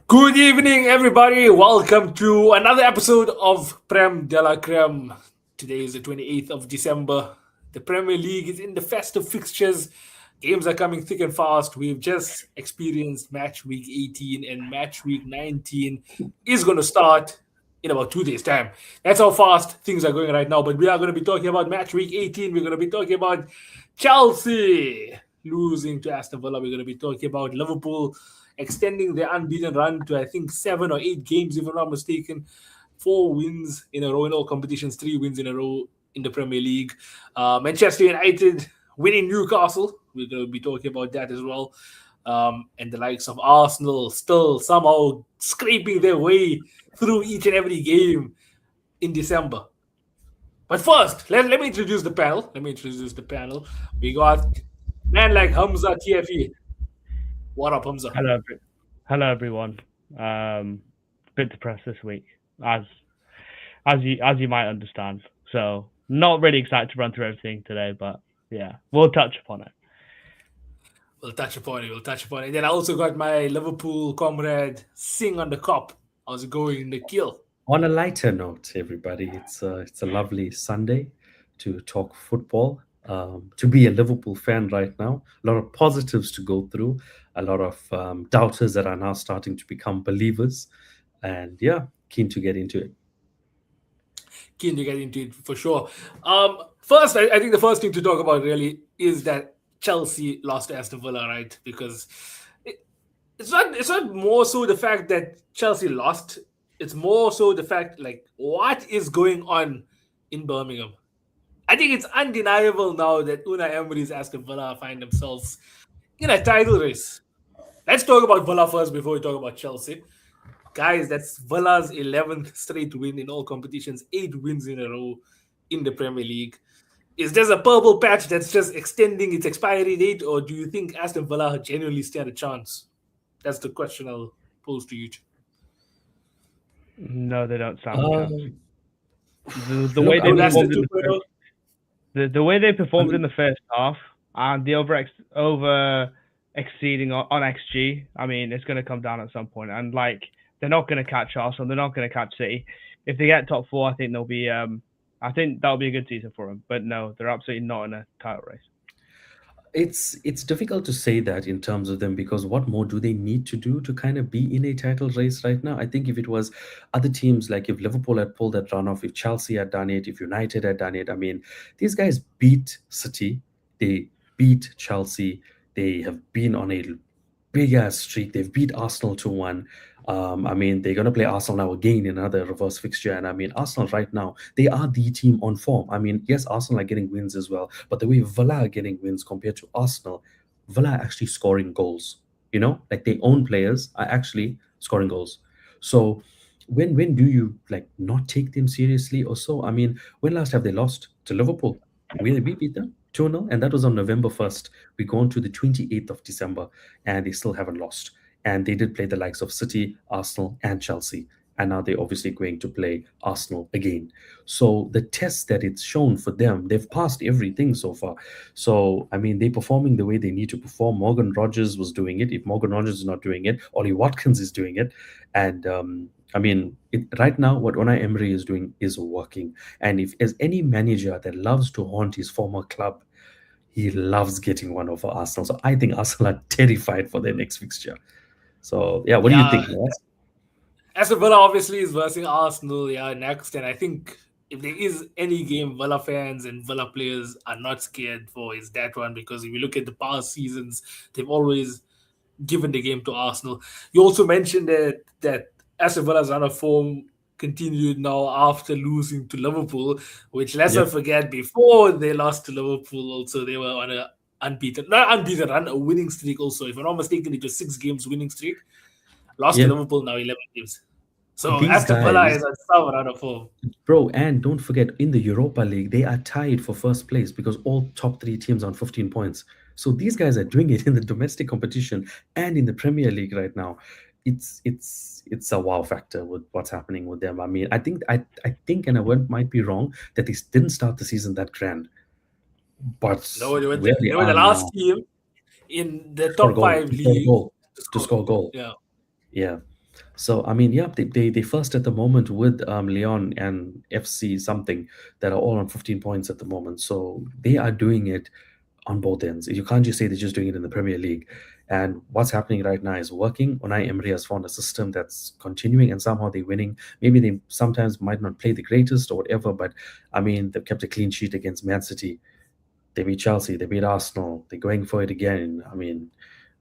Good evening, everybody. Welcome to another episode of Prem de la Creme. Today is the 28th of December. The Premier League is in the festive fixtures. Games are coming thick and fast. We've just experienced match week 18, and match week 19 is going to start in about 2 days' time. That's how fast things are going right now. But we are going to be talking about match week 18. We're going to be talking about Chelsea losing to Aston Villa. We're going to be talking about Liverpool extending their unbeaten run to, I think, 7 or 8 games, if I'm not mistaken. 4 wins in a row in all competitions, 3 wins in a row in the Premier League. Manchester United winning Newcastle. We're going to be talking about that as well. And the likes of Arsenal still somehow scraping their way through each and every game in December. But first, let me introduce the panel. We got man like Hamza TFE. What up, Hamza? Hello, everyone. Bit depressed this week, as you might understand. So not really excited to run through everything today, but yeah, we'll touch upon it. We'll touch upon it. Then I also got my Liverpool comrade Sing on the cop. How's it going, Nikhil? On a lighter note, everybody, it's a lovely Sunday to talk football. To be a Liverpool fan right now, a lot of positives to go through, a lot of doubters that are now starting to become believers, and yeah, keen to get into it. Keen to get into it for sure. First, I think the first thing to talk about really is that Chelsea lost to Aston Villa, right? Because it, it's not more so the fact that Chelsea lost. It's more so the fact like what is going on in Birmingham. I think it's undeniable now that Unai Emery's Aston Villa find themselves in a title race. Let's talk about Villa first before we talk about Chelsea. Guys, that's Villa's 11th straight win in all competitions, 8 wins in a row in the Premier League. Is there a purple patch that's just extending its expiry date, or do you think Aston Villa genuinely stand a chance? That's the question I'll pose to you. No, they don't stand a chance. Um, The way Look, I they No, that's the performed mean, in the 2.0. the way they I performed in mean, the first half and the over exceeding on XG. I mean, it's going to come down at some point, and like they're not going to catch Arsenal, they're not going to catch City. If they get top four, I think they'll be. I think that'll be a good season for them. But no, they're absolutely not in a title race. it's difficult to say that in terms of them because what more do they need to do to kind of be in a title race right now? I think if it was other teams, like if Liverpool had pulled that run off, if Chelsea had done it, if United had done it, I mean, these guys beat City, they beat Chelsea, they have been on a big ass streak. They've beat Arsenal 2-1. I mean, they're going to play Arsenal now again in another reverse fixture. And I mean, Arsenal right now, they are the team on form. I mean, yes, Arsenal are getting wins as well, but the way Villa are getting wins compared to Arsenal, Villa are actually scoring goals. Like their own players are actually scoring goals. So when do you like not take them seriously or so? I mean, when last have they lost to Liverpool? We beat them 2-0, and that was on November 1st. We go on to the 28th of December, and they still haven't lost. And they did play the likes of City, Arsenal, and Chelsea. And now they're obviously going to play Arsenal again. So the test that it's shown for them, they've passed everything so far. So, I mean, they're performing the way they need to perform. Morgan Rogers was doing it. If Morgan Rogers is not doing it, Ollie Watkins is doing it. And I mean, right now, what Unai Emery is doing is working. And if as any manager that loves to haunt his former club, he loves getting one over Arsenal. So I think Arsenal are terrified for their next fixture. So yeah, what do you Yeah, think, Ross? Aston Villa obviously is versing Arsenal, next. And I think if there is any game Villa fans and Villa players are not scared for, is that one. Because if you look at the past seasons, they've always given the game to Arsenal. You also mentioned that Aston Villa's run of form continued now after losing to Liverpool, which let's not Yep. forget before they lost to Liverpool, also they were on a not unbeaten run, a winning streak also. If I'm not mistaken, it was 6 games winning streak. Lost to Yeah. Liverpool, now 11 games. So These Aston Villa is guys, on some run of form. bro, and don't forget, in the Europa League, they are tied for first place because all top three teams are on 15 points. So these guys are doing it in the domestic competition and in the Premier League right now. It's a wow factor with what's happening with them. I mean, I think, and might be wrong that they didn't start the season that grand, but No, where they they were the are last now, team in the score a top goal, five to score a league goal, to to score. score a goal. Yeah. Yeah. So I mean, yeah, they first at the moment with Leon and FC something that are all on 15 points at the moment. So they are doing it on both ends. You can't just say they're just doing it in the Premier League. And what's happening right now is working. Unai Emery has found a system that's continuing, and somehow they're winning. Maybe they sometimes might not play the greatest or whatever, but I mean, they've kept a clean sheet against Man City. They beat Chelsea. They beat Arsenal. They're going for it again. I mean,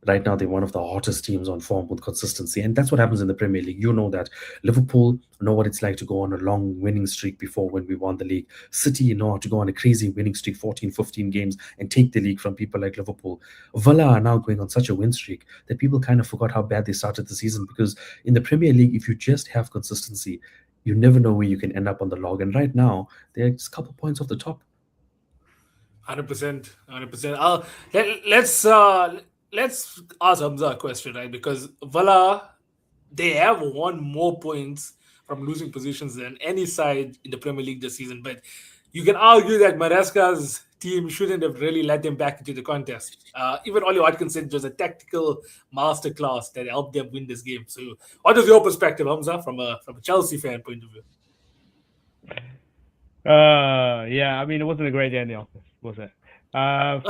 right now they're one of the hottest teams on form with consistency, and that's what happens in the Premier League. You know that Liverpool know what it's like to go on a long winning streak before when we won the league. City, you know how to go on a crazy winning streak, 14, 15 games, and take the league from people like Liverpool. Villa are now going on such a win streak that people kind of forgot how bad they started the season, because in the Premier League, if you just have consistency, you never know where you can end up on the log. And right now, they're just a couple points off the top. 100%, 100%. Let's ask Hamza a question, right? Because Villa, they have won more points from losing positions than any side in the Premier League this season. But you can argue that Maresca's team shouldn't have really let them back into the contest. Even Ollie Watkins said it was a tactical masterclass that helped them win this game. So, what is your perspective, Hamza, from a Chelsea fan point of view? Yeah, I mean, it wasn't a great day in the office, was it?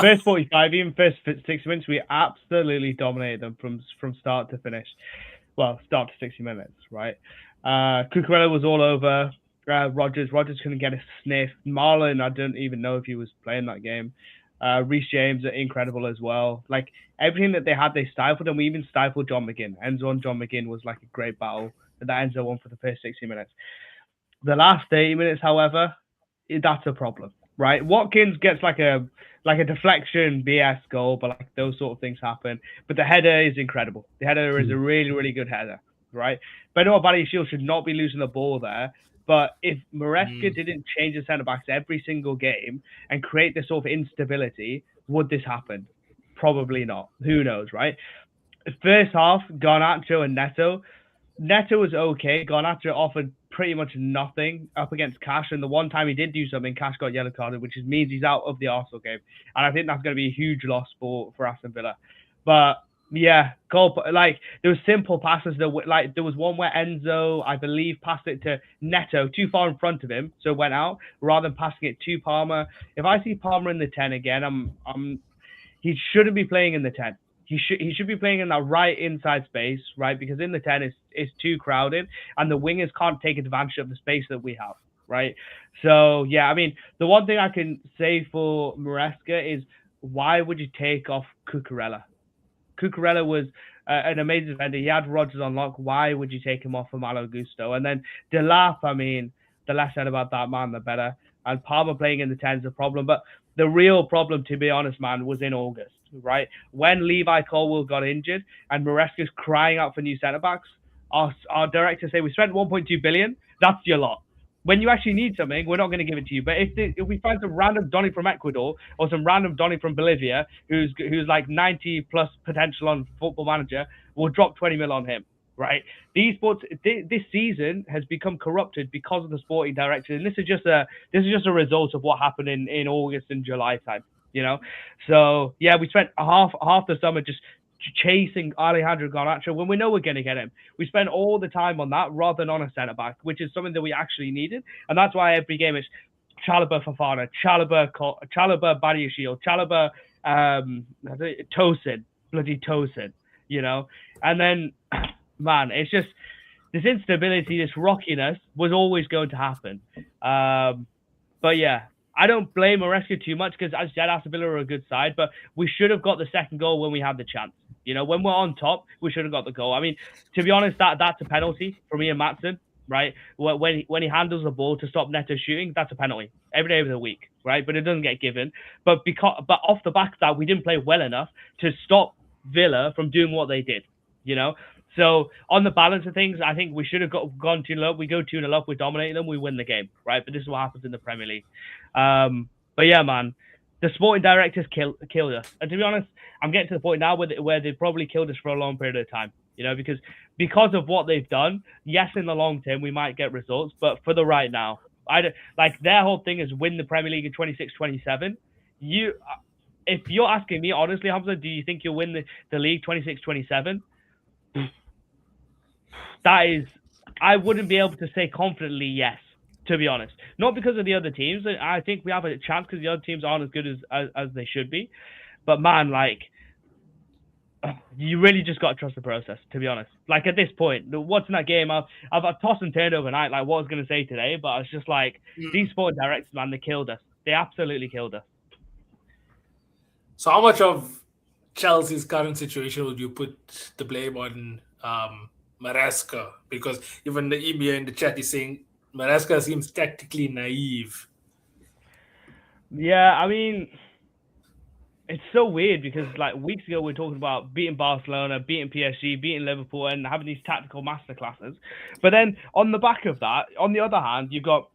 First 45, even first 6 minutes, we absolutely dominated them from start to finish. Well, start to 60 minutes, right? Cucurella was all over. Rogers couldn't get a sniff. Marlon, I don't even know if he was playing that game. Reece James are incredible as well. Like everything that they had, they stifled, and we even stifled John McGinn. Enzo and John McGinn was like a great battle that Enzo won for the first 60 minutes. The last 80 minutes, however, that's a problem, right? Watkins gets like a deflection BS goal, but like those sort of things happen. But the header is incredible. The header is a really, really good header, right? Benoit Badiashile should not be losing the ball there. But if Maresca didn't change the centre backs every single game and create this sort of instability, would this happen? Probably not. Who knows, right? First half, Garnacho and Neto was okay. Garnacho offered pretty much nothing up against Cash, and the one time he did do something, Cash got yellow carded, which means he's out of the Arsenal game, and I think that's going to be a huge loss for Aston Villa. But yeah, like there was simple passes that like there was one where Enzo, I believe, passed it to Neto too far in front of him, so it went out rather than passing it to Palmer. If I see Palmer in the 10 again, he shouldn't be playing in the 10. He should be playing in that right inside space, right? Because in the 10 it's too crowded, and the wingers can't take advantage of the space that we have, right? So yeah, I mean, the one thing I can say for Maresca is, why would you take off Cucurella? Cucurella was an amazing defender. He had Rodgers on lock. Why would you take him off for Malo Gusto? And then Delap, I mean, the less said about that man, the better. And Palmer playing in the 10 is a problem. But the real problem, to be honest, man, was in August, right? When Levi Colwill got injured and Maresca's crying out for new centre-backs, our directors say, we spent 1.2 billion, that's your lot. When you actually need something, we're not going to give it to you. But if we find some random Donny from Ecuador or some random Donny from Bolivia who's like 90 plus potential on Football Manager, we'll drop 20 mil on him, right? This season has become corrupted because of the sporting director, and this is just a result of what happened in August and July time, you know. So yeah, we spent half the summer just chasing Alejandro Garnacho when we know we're going to get him. We spend all the time on that rather than on a centre back, which is something that we actually needed, and that's why every game is Chalobah Fofana, Chalobah Badiashile, Chalobah bloody Tosin, you know. And then, man, it's just this instability, this rockiness was always going to happen. But yeah, I don't blame Maresca too much because, as I said, Aston Villa are a good side, but we should have got the second goal when we had the chance. You know, when we're on top, we should have got the goal. I mean, to be honest, that's a penalty for me and Maatsen, right? When he handles the ball to stop Neto shooting, that's a penalty every day of the week, right? But it doesn't get given. But off the back of that, we didn't play well enough to stop Villa from doing what they did, you know? So on the balance of things, I think we should have gone 2-0 up. We go 2-0 up, we dominate them, we win the game, right? But this is what happens in the Premier League. But yeah, man, the sporting directors killed us. And to be honest, I'm getting to the point now where they've probably killed us for a long period of time. You know, because of what they've done. Yes, in the long term we might get results, but for the right now, like their whole thing is win the Premier League in 26-27. If you're asking me honestly, Hamza, do you think you'll win the league 26-27? that is, I wouldn't be able to say confidently yes, to be honest. Not because of the other teams. I think we have a chance because the other teams aren't as good as they should be. But man, like, you really just got to trust the process, to be honest. Like at this point, what's in that game? I've tossed and turned overnight, like what I was gonna say today, but I was just like, these sport directors, man, they killed us. They absolutely killed us. So, how much of Chelsea's current situation would you put the blame on Maresca? Because even the EMEA in the chat is saying Maresca seems tactically naive. Yeah, I mean, it's so weird because like weeks ago we are talking about beating Barcelona, beating PSG, beating Liverpool, and having these tactical masterclasses. But then on the back of that, on the other hand, you've got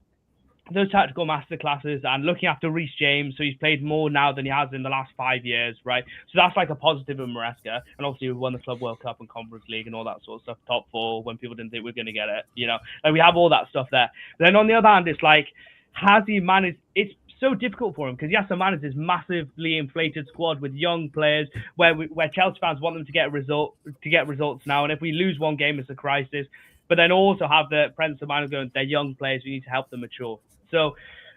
those tactical masterclasses and looking after Reece James, so he's played more now than he has in the last 5 years, right? So that's like a positive in Maresca. And obviously we won the Club World Cup and Conference League and all that sort of stuff, top four when people didn't think we were going to get it, you know? Like we have all that stuff there. Then on the other hand, it's like, has he managed? It's so difficult for him because he has to manage this massively inflated squad with young players where Chelsea fans want them to get results now, and if we lose one game, it's a crisis. But then also have the presence of mind of going, they're young players, we need to help them mature. So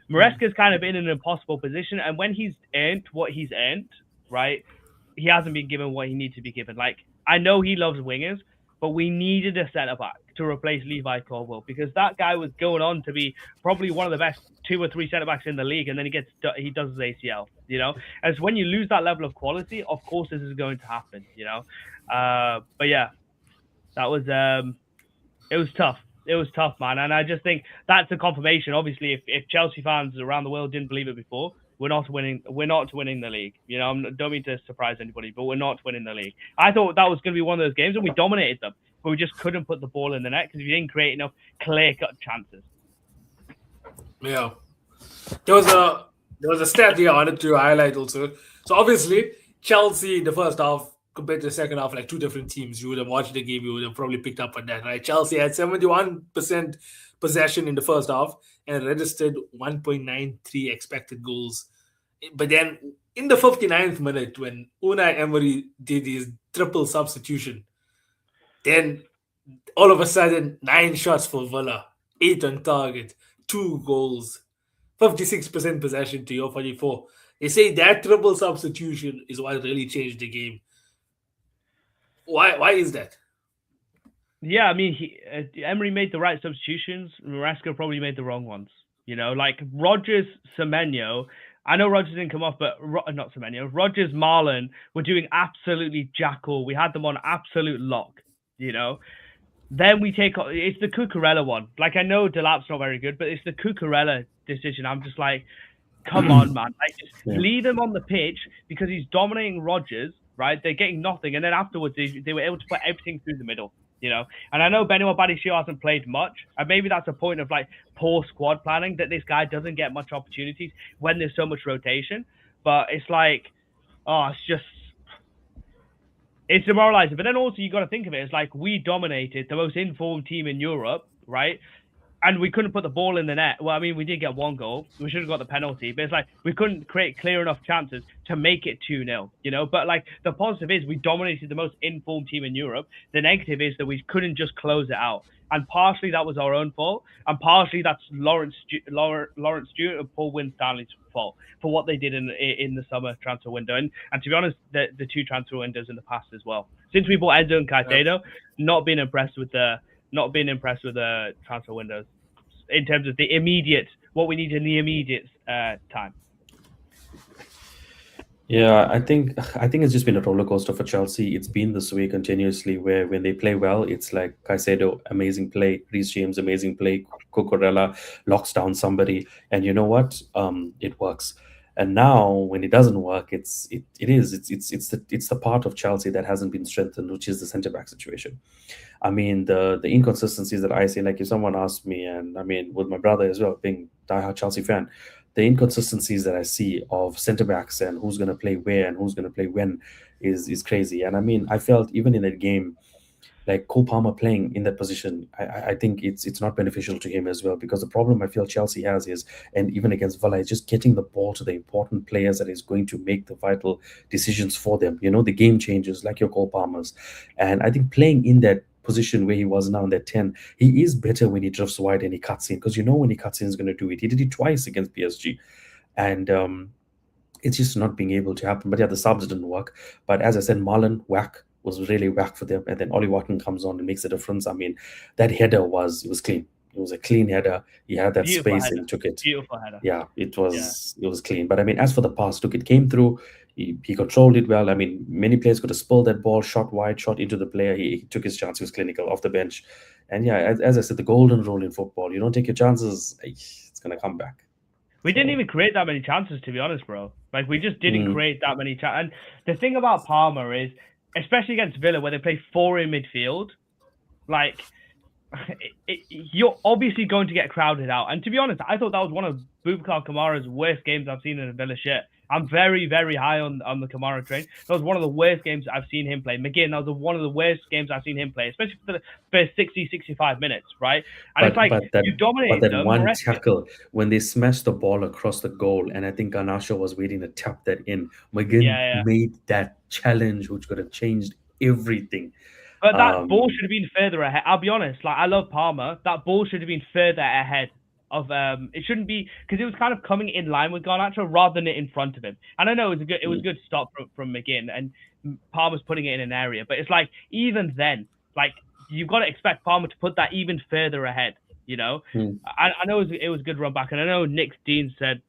Maresca's kind of in an impossible position, and when he's earned what he's earned, right, he hasn't been given what he needs to be given. Like, I know he loves wingers, but we needed a centre back to replace Levi Colwill because that guy was going on to be probably one of the best 2 or 3 centre backs in the league, and then he does his ACL, you know. As when you lose that level of quality, of course this is going to happen, you know. But yeah, that was it was tough. It was tough, man, and I just think that's a confirmation. Obviously, if Chelsea fans around the world didn't believe it before, we're not winning the league. You know, I don't mean to surprise anybody, but we're not winning the league. I thought that was going to be one of those games, and we dominated them, but we just couldn't put the ball in the net because we didn't create enough clear-cut chances. Yeah, there was a stat here I wanted to highlight also. So obviously, Chelsea in the first half compared to the second half, like two different teams. You would have watched the game, you would have probably picked up on that, right? Chelsea had 71% possession in the first half and registered 1.93 expected goals. But then in the 59th minute, when Unai Emery did his triple substitution, then all of a sudden, 9 shots for Villa, 8 on target, 2 goals, 56% possession to your 44. They say that triple substitution is what really changed the game. Why is that? Yeah, I mean, Emery made the right substitutions. Maresca probably made the wrong ones. You know, like Rodgers, Semenyo. I know Rodgers didn't come off, but not Semenyo. Rodgers, Marlon were doing absolutely jack all. We had them on absolute lock. You know, then we take it's the Cucurella one. Like I know Delap's not very good, but it's the Cucurella decision. I'm just like, come on, man! Like just leave him on the pitch because he's dominating Rodgers. Right? They're getting nothing, and then afterwards they were able to put everything through the middle. You know, and I know Benoit Badiashile hasn't played much, and maybe that's a point of like poor squad planning that this guy doesn't get much opportunities when there's so much rotation. But it's like, it's demoralizing. But then also you got to think of it as like we dominated the most informed team in Europe, right? And we couldn't put the ball in the net. Well, I mean, we did get 1 goal. We should have got the penalty. But it's like we couldn't create clear enough chances to make it 2-0, you know? But, like, the positive is we dominated the most informed team in Europe. The negative is that we couldn't just close it out. And partially that was our own fault. And partially that's Lawrence Stewart and Paul Winstanley's fault for what they did in the summer transfer window. And to be honest, the 2 transfer windows in the past as well. Since we bought Enzo and Caicedo, not been impressed with the transfer windows in terms of what we need in the immediate time. Yeah, I think it's just been a roller coaster for Chelsea. It's been this way continuously, where when they play well, it's like Caicedo, amazing play, Reece James, amazing play, Cucurella locks down somebody, and you know what? It works. And now when it doesn't work, it's the part of Chelsea that hasn't been strengthened, which is the centre back situation. I mean, the inconsistencies that I see, like if someone asked me, and I mean with my brother as well, being diehard Chelsea fan, the inconsistencies that I see of centre backs and who's going to play where and who's going to play when is crazy. And I mean, I felt even in that game, like Cole Palmer playing in that position, I think it's not beneficial to him as well, because the problem I feel Chelsea has is, and even against Villa, is just getting the ball to the important players that is going to make the vital decisions for them. You know, the game changers like your Cole Palmers, and I think playing in that position where he was now in that 10, he is better when he drifts wide and he cuts in, because when he cuts in, he's going to do it. He did it twice against PSG. And it's just not being able to happen. But yeah, the subs didn't work. But as I said, Marlon whack was really whack for them. And then Ollie Watkins comes on and makes a difference. I mean, that header it was clean. It was a clean header. He had that Beautiful space header. and took it. Beautiful header. Yeah, it was clean. But I mean, as for the pass, look, it came through. He controlled it well. I mean, many players could have spilled that ball, shot wide, shot into the player. He took his chance. He was clinical off the bench. And yeah, as I said, the golden rule in football, you don't take your chances, it's gonna come back. We didn't even create that many chances, to be honest, bro. Like, we just didn't create that many chances. And the thing about Palmer is, especially against Villa, where they play 4 in midfield, like, you're obviously going to get crowded out. And to be honest, I thought that was one of Boubacar Kamara's worst games I've seen in a Villa shirt. I'm very, very high on the Kamara train. That was one of the worst games I've seen him play. McGinn, that was one of the worst games I've seen him play, especially for the first 60, 65 minutes, right? And it's like, you dominated that them. one tackle, when they smashed the ball across the goal, and I think Garnacho was waiting to tap that in. McGinn made that challenge, which could have changed everything. But that ball should have been further ahead. I'll be honest, like, I love Palmer. That ball should have been further ahead of it shouldn't be, because it was kind of coming in line with Garnacho rather than it in front of him. And I know it was a good stop from McGinn, and Palmer's putting it in an area, but it's like, even then, like, you've got to expect Palmer to put that even further ahead. You know, I know it was a good run back, and I know Nick Dunn said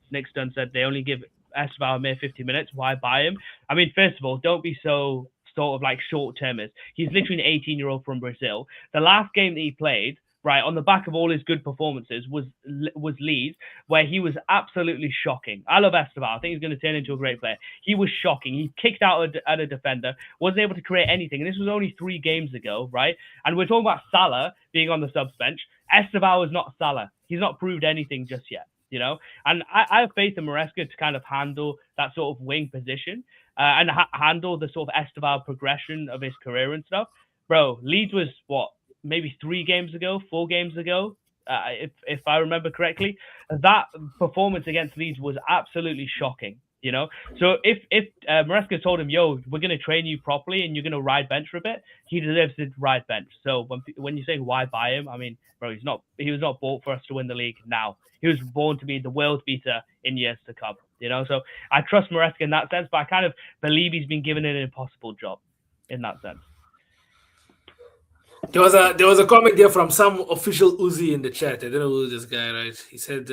they only give Esteban a mere 50 minutes. Why buy him? I mean, first of all, don't be so sort of like short-termist. He's literally an 18-year-old from Brazil. The last game that he played, right, on the back of all his good performances, was Leeds, where he was absolutely shocking. I love Esteban. I think he's going to turn into a great player. He was shocking. He kicked out at a defender, wasn't able to create anything. And this was only 3 games ago, right? And we're talking about Salah being on the subs bench. Esteban was not Salah. He's not proved anything just yet, you know? And I have faith in Maresca to kind of handle that sort of wing position and handle the sort of Esteban progression of his career and stuff. Bro, Leeds was, what, maybe 4 games ago, if I remember correctly. That performance against Leeds was absolutely shocking, you know? So if Maresca told him, yo, we're going to train you properly and you're going to ride bench for a bit, he deserves to ride bench. So when you say why buy him, I mean, bro, he was not bought for us to win the league now. He was born to be the world beater in years to come, you know? So I trust Maresca in that sense, but I kind of believe he's been given an impossible job in that sense. There was a comment there from some official Uzi in the chat. I don't know who this guy, right? He said,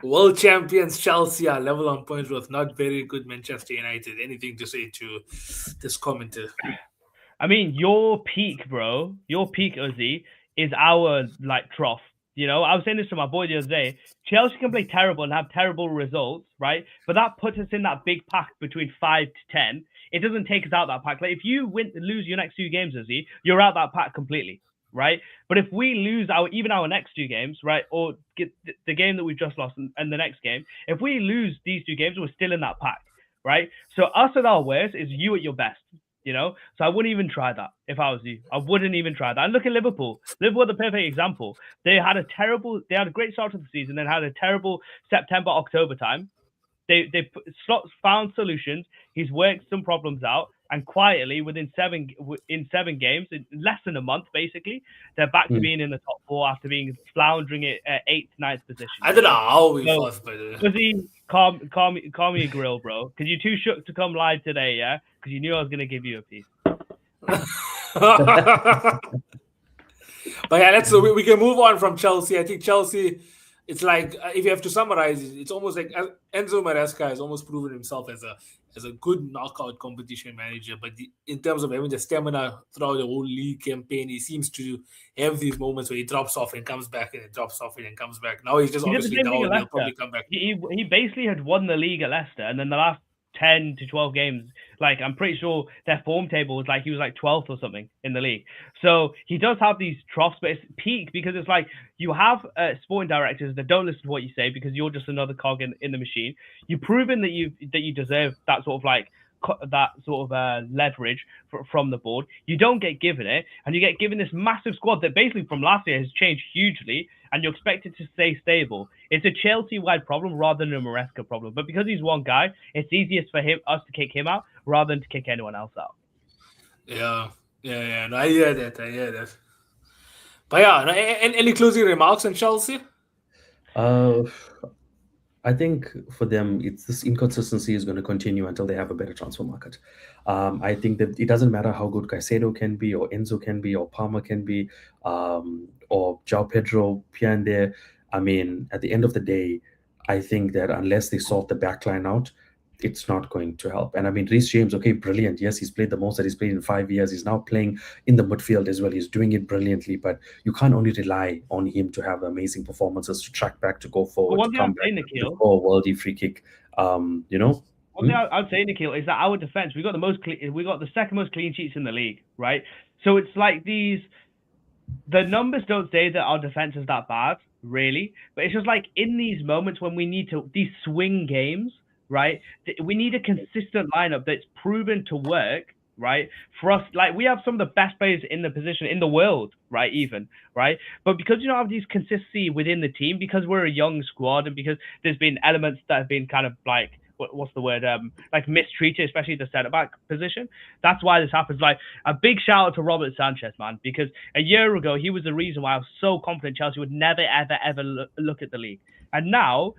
world champions Chelsea are level on points with not very good Manchester United. Anything to say to this commenter? I mean, your peak, bro, Uzi, is our, like, trough. You know, I was saying this to my boy the other day. Chelsea can play terrible and have terrible results, right? But that puts us in that big pack between 5 to 10. It doesn't take us out that pack. Like, if you lose your next 2 games, Uzi, you're out that pack completely, right? But if we lose even our next 2 games, right, or get the game that we've just lost and the next game, if we lose these 2 games, we're still in that pack, right? So us at our worst is you at your best. You know, so I wouldn't even try that if I was you. I wouldn't even try that. And look at Liverpool. Liverpool are the perfect example. They had a great start to the season, then had a terrible September, October time. They found solutions. He's worked some problems out, and quietly within 7 games, in less than a month, basically, they're back to being in the top 4 after being floundering at 8th, 9th position. I don't know how we lost, by the way. Uzi, calm your grill, bro. Because you're too shook to come live today, yeah? Because you knew I was going to give you a piece. But yeah, we can move on from Chelsea. I think Chelsea, it's like, if you have to summarize it, it's almost like Enzo Maresca has almost proven himself as a good knockout competition manager. But in terms of having the stamina throughout the whole league campaign, he seems to have these moments where he drops off and comes back, and it drops off and comes back. Now he's just obviously down, and he'll probably come back. He basically had won the league at Leicester, and then the last 10 to 12 games, like, I'm pretty sure their form table was like, he was like 12th or something in the league. So he does have these troughs, but it's peak because it's like, you have sporting directors that don't listen to what you say because you're just another cog in the machine. You've proven that you deserve that sort of like leverage from the board. You don't get given it, and you get given this massive squad that basically from last year has changed hugely, and you're expected to stay stable. It's a Chelsea-wide problem rather than a Maresca problem. But because he's one guy, it's easiest for us to kick him out rather than to kick anyone else out. Yeah. Yeah. No, I hear that. I hear that. But yeah, no, any closing remarks on Chelsea? Uh, I think for them, it's this inconsistency is going to continue until they have a better transfer market. I think that it doesn't matter how good Caicedo can be, or Enzo can be, or Palmer can be, or João Pedro here and there. I mean, at the end of the day, I think that unless they sort the backline out, it's not going to help. And I mean, Reece James, okay, brilliant. Yes, he's played the most that he's played in 5 years. He's now playing in the midfield as well. He's doing it brilliantly, but you can't only rely on him to have amazing performances, to track back, to go But forward, to one thing come I'd back, say, to Nikhil, score a worldy free kick. You know? one thing I'd say, Nikhil, is that our defense, we got the second most clean sheets in the league, right? So it's like the numbers don't say that our defense is that bad, really, but it's just like in these moments when we need these swing games, right? We need a consistent lineup that's proven to work, right? For us, like we have some of the best players in the position in the world, right? Even, right? But because you don't have these consistency within the team, because we're a young squad, and because there's been elements that have been kind of like what's the word, like mistreated, especially the centre back position. That's why this happens. Like a big shout out to Robert Sanchez, man, because a year ago he was the reason why I was so confident Chelsea would never, ever look at the league. And now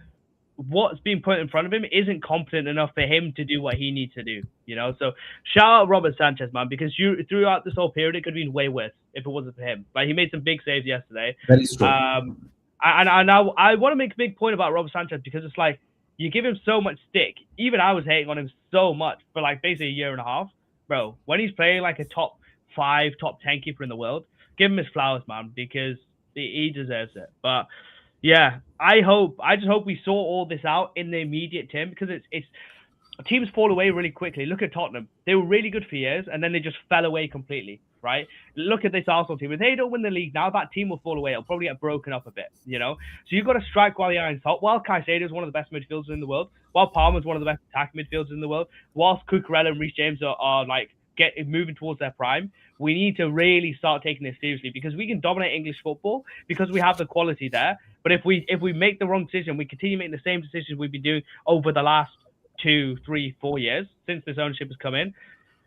what's being put in front of him isn't competent enough for him to do what he needs to do. You know, so shout out Robert Sanchez, man, because throughout this whole period it could have been way worse if it wasn't for him. Like he made some big saves yesterday. That is true. And I want to make a big point about Robert Sanchez because it's like you give him so much stick. Even I was hating on him so much for like basically a year and a half, bro. When he's playing like a top 5, top 10 keeper in the world, give him his flowers, man, because he deserves it. But yeah, I just hope we sort all this out in the immediate term because it's teams fall away really quickly. Look at Tottenham; they were really good for years, and then they just fell away completely. Right? Look at this Arsenal team. If they don't win the league now, that team will fall away. It'll probably get broken up a bit. You know, so you've got to strike while the iron's hot. While Caicedo is one of the best midfielders in the world, while Palmer's one of the best attacking midfielders in the world, whilst Cucurella and Reece James are like moving towards their prime, we need to really start taking this seriously because we can dominate English football because we have the quality there. But if we make the wrong decision, we continue making the same decisions we've been doing over the last 2, 3, 4 years since this ownership has come in,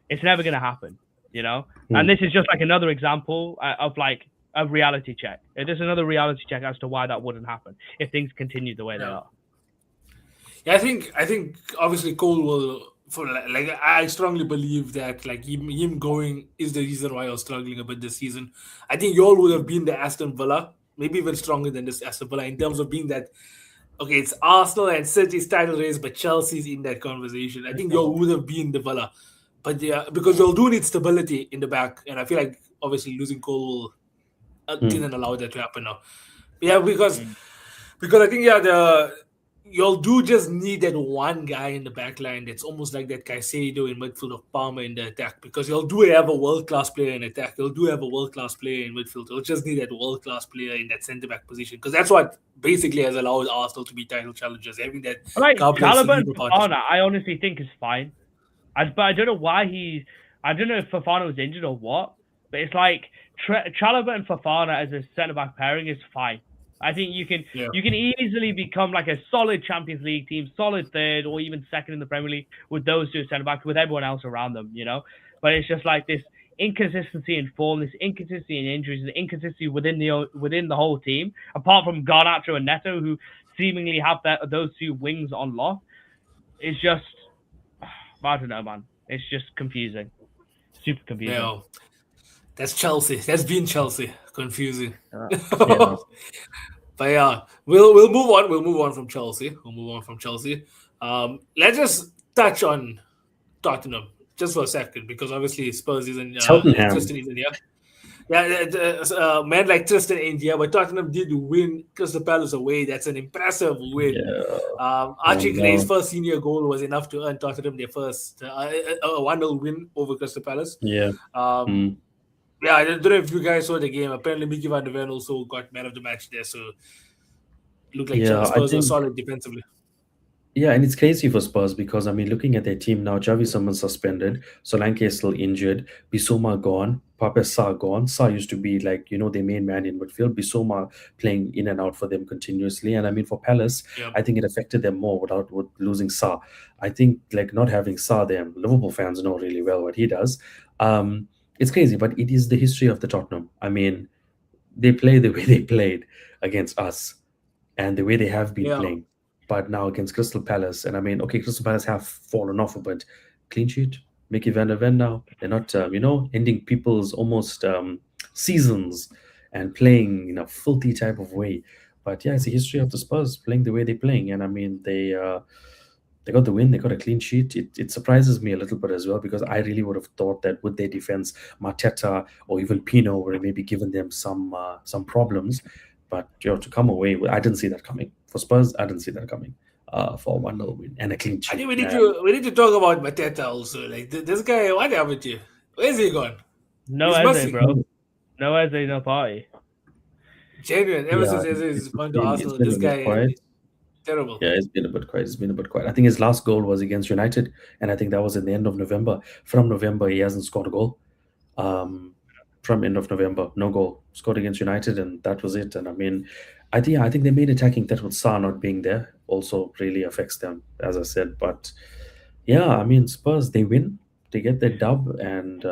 it's never going to happen, you know? And this is just like another example of like a reality check. It is another reality check as to why that wouldn't happen if things continue the way they are. Yeah, I think obviously Cole will. For like, I strongly believe that like him going is the reason why I was struggling a bit this season. I think y'all would have been the Aston Villa, maybe even stronger than this Aston Villa in terms of being that. Okay, it's Arsenal and City's title race, but Chelsea's in that conversation. I think y'all would have been the Villa, but yeah, because y'all do need stability in the back, and I feel like obviously losing Cole didn't allow that to happen now. Yeah, because I think y'all do just need that one guy in the back line that's almost like that Caicedo in midfield of Palmer in the attack because y'all do have a world-class player in attack. Y'all do have a world-class player in midfield. You'll just need that world-class player in that centre-back position because that's what basically has allowed Arsenal to be title challengers. Having that like Chalobah and Fofana, I honestly think is fine. But I don't know why I don't know if Fofana was injured or what, but it's like Chalobah and Fofana as a centre-back pairing is fine. I think you can easily become like a solid Champions League team, solid third or even second in the Premier League with those two centre backs, with everyone else around them, you know. But it's just like this inconsistency in form, this inconsistency in injuries, the inconsistency within the whole team. Apart from Garnacho and Neto, who seemingly have those two wings on lock, it's just I don't know, man. It's just confusing, super confusing. Yeah. That's Chelsea. That's been Chelsea. Confusing. Yeah. But yeah, we'll move on. We'll move on from Chelsea. Let's just touch on Tottenham just for a second because obviously Spurs isn't Tristan isn't here. Yeah, man like Tristan ain't here, but Tottenham did win Crystal Palace away. That's an impressive win. Yeah. Archie Gray's first senior goal was enough to earn Tottenham their first 1-0 win over Crystal Palace. Yeah. Yeah, I don't know if you guys saw the game. Apparently, Mickey van der Ven also got man of the match there. So, looked like Spurs were solid defensively. Yeah, and it's crazy for Spurs because, I mean, looking at their team now, Javi Simons suspended, Solanke is still injured, Bissouma gone, Pape Sarr gone. Sarr used to be like, their main man in midfield. Bissouma playing in and out for them continuously. And I mean, for Palace, I think it affected them more with losing Sarr. I think like not having Sarr there, Liverpool fans know really well what he does. It's crazy, but it is the history of the Tottenham. I mean, they play the way they played against us and the way they have been Yeah, playing. But now against Crystal Palace, and I mean, okay, Crystal Palace have fallen off a bit. Clean sheet, Mickey Van der Ven now. They're not, ending people's almost seasons and playing in a filthy type of way. But yeah, it's the history of the Spurs playing the way they're playing. And I mean, they got the win. They got a clean sheet. It surprises me a little bit as well because I really would have thought that with their defense, Mateta or even Pino would have maybe given them some problems. But to come away with, I didn't see that coming. For Spurs, I didn't see that coming. For a 1-0 win and a clean I sheet. think Yeah. we need to talk about Mateta also. Like this guy, what happened to you? Where's he gone? No He's Eze, missing. bro. No Eze, no party. Genuine. Ever Yeah, since it's he's gone to it's Arsenal, been this a bit guy quiet. terrible. Yeah, it's been a bit quiet. It's been a bit quiet. I think his last goal was against United, and I think that was in the end of November. From November, he hasn't scored a goal. Um, from end of November, no goal. Scored against United, and that was it. And I mean, I think they made attacking that with Sa not being there also really affects them, as I said. But yeah, I mean, Spurs they win, they get their dub, and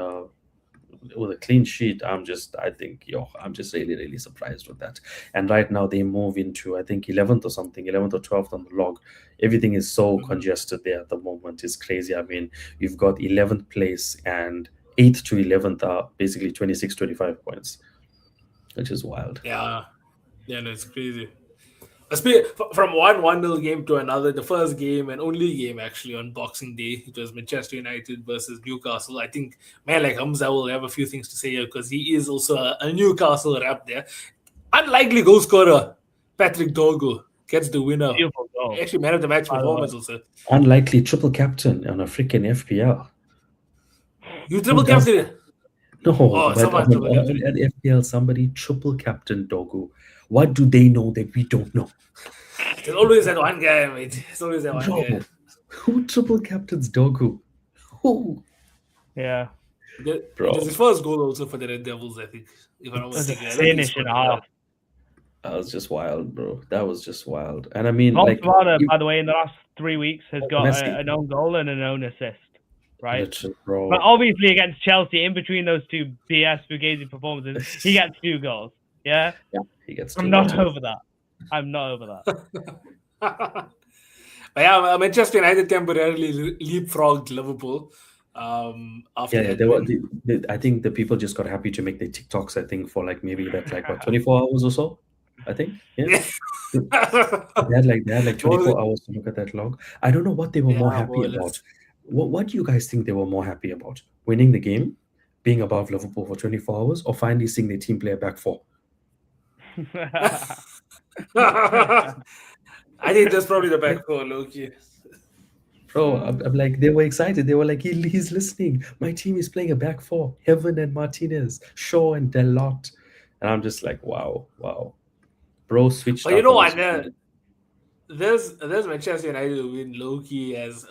with a clean sheet, I'm just really really surprised with that. And right now they move into I think 11th or something, 11th or 12th on the log. Everything is so Mhm. congested there at the moment. It's crazy. I mean, you've got 11th place and 8th to 11th are basically 26, 25 points, which is wild. Yeah, yeah, no, it's crazy. From one nil game to another, the first game and only game actually on Boxing Day, it was Manchester United versus Newcastle. I think man like Hamza will have a few things to say here because he is also a Newcastle rep there. Unlikely goal scorer, Patrick Dorgu gets the winner. Beautiful goal, Actually, man of the match by the way. performance also. Unlikely triple captain on a freaking FPL. You Who triple does captain that? it. No, Oh, but someone triple captain. at FPL, somebody triple captain Dogu. What do they know that we don't know? There's always that one guy, mate. There's always that one guy. Bro, who triple captains Dogu? Who? Yeah. It was Bro, his first goal also for the Red Devils, I think. If I'm not It was a mistaken. I don't think he finish scored and a a goal. half. that was just wild, bro. That was just wild. And I mean, Tom like, Savada, by the way, in the last 3 weeks has got Messi, an own goal and an own assist, right? literally, But bro. obviously against Chelsea, in between those two BS Fugazi performances, he gets 2 goals. Yeah? Yeah, he gets I'm two not goals. over that. I'm not over that. But yeah, Manchester United temporarily leapfrogged Liverpool after Yeah, yeah. that They were. win. I think the people just got happy to make their TikToks. I think for like maybe that like what 24 hours or so. I think. Yeah. They had like More 24 hours to look at that log. I don't know what they were more yeah, happy more or about. less. What do you guys think they were more happy about? Winning the game, being above Liverpool for 24 hours, or finally seeing their team play a back four? I think that's probably the back four, Loki. Bro, I'm like, they were excited. They were like, he's listening. My team is playing a back four. Heaven and Martinez, Shaw and Delort. And I'm just like, wow, wow. Bro switched But you up know on what? his phone. There's Manchester United win. Loki has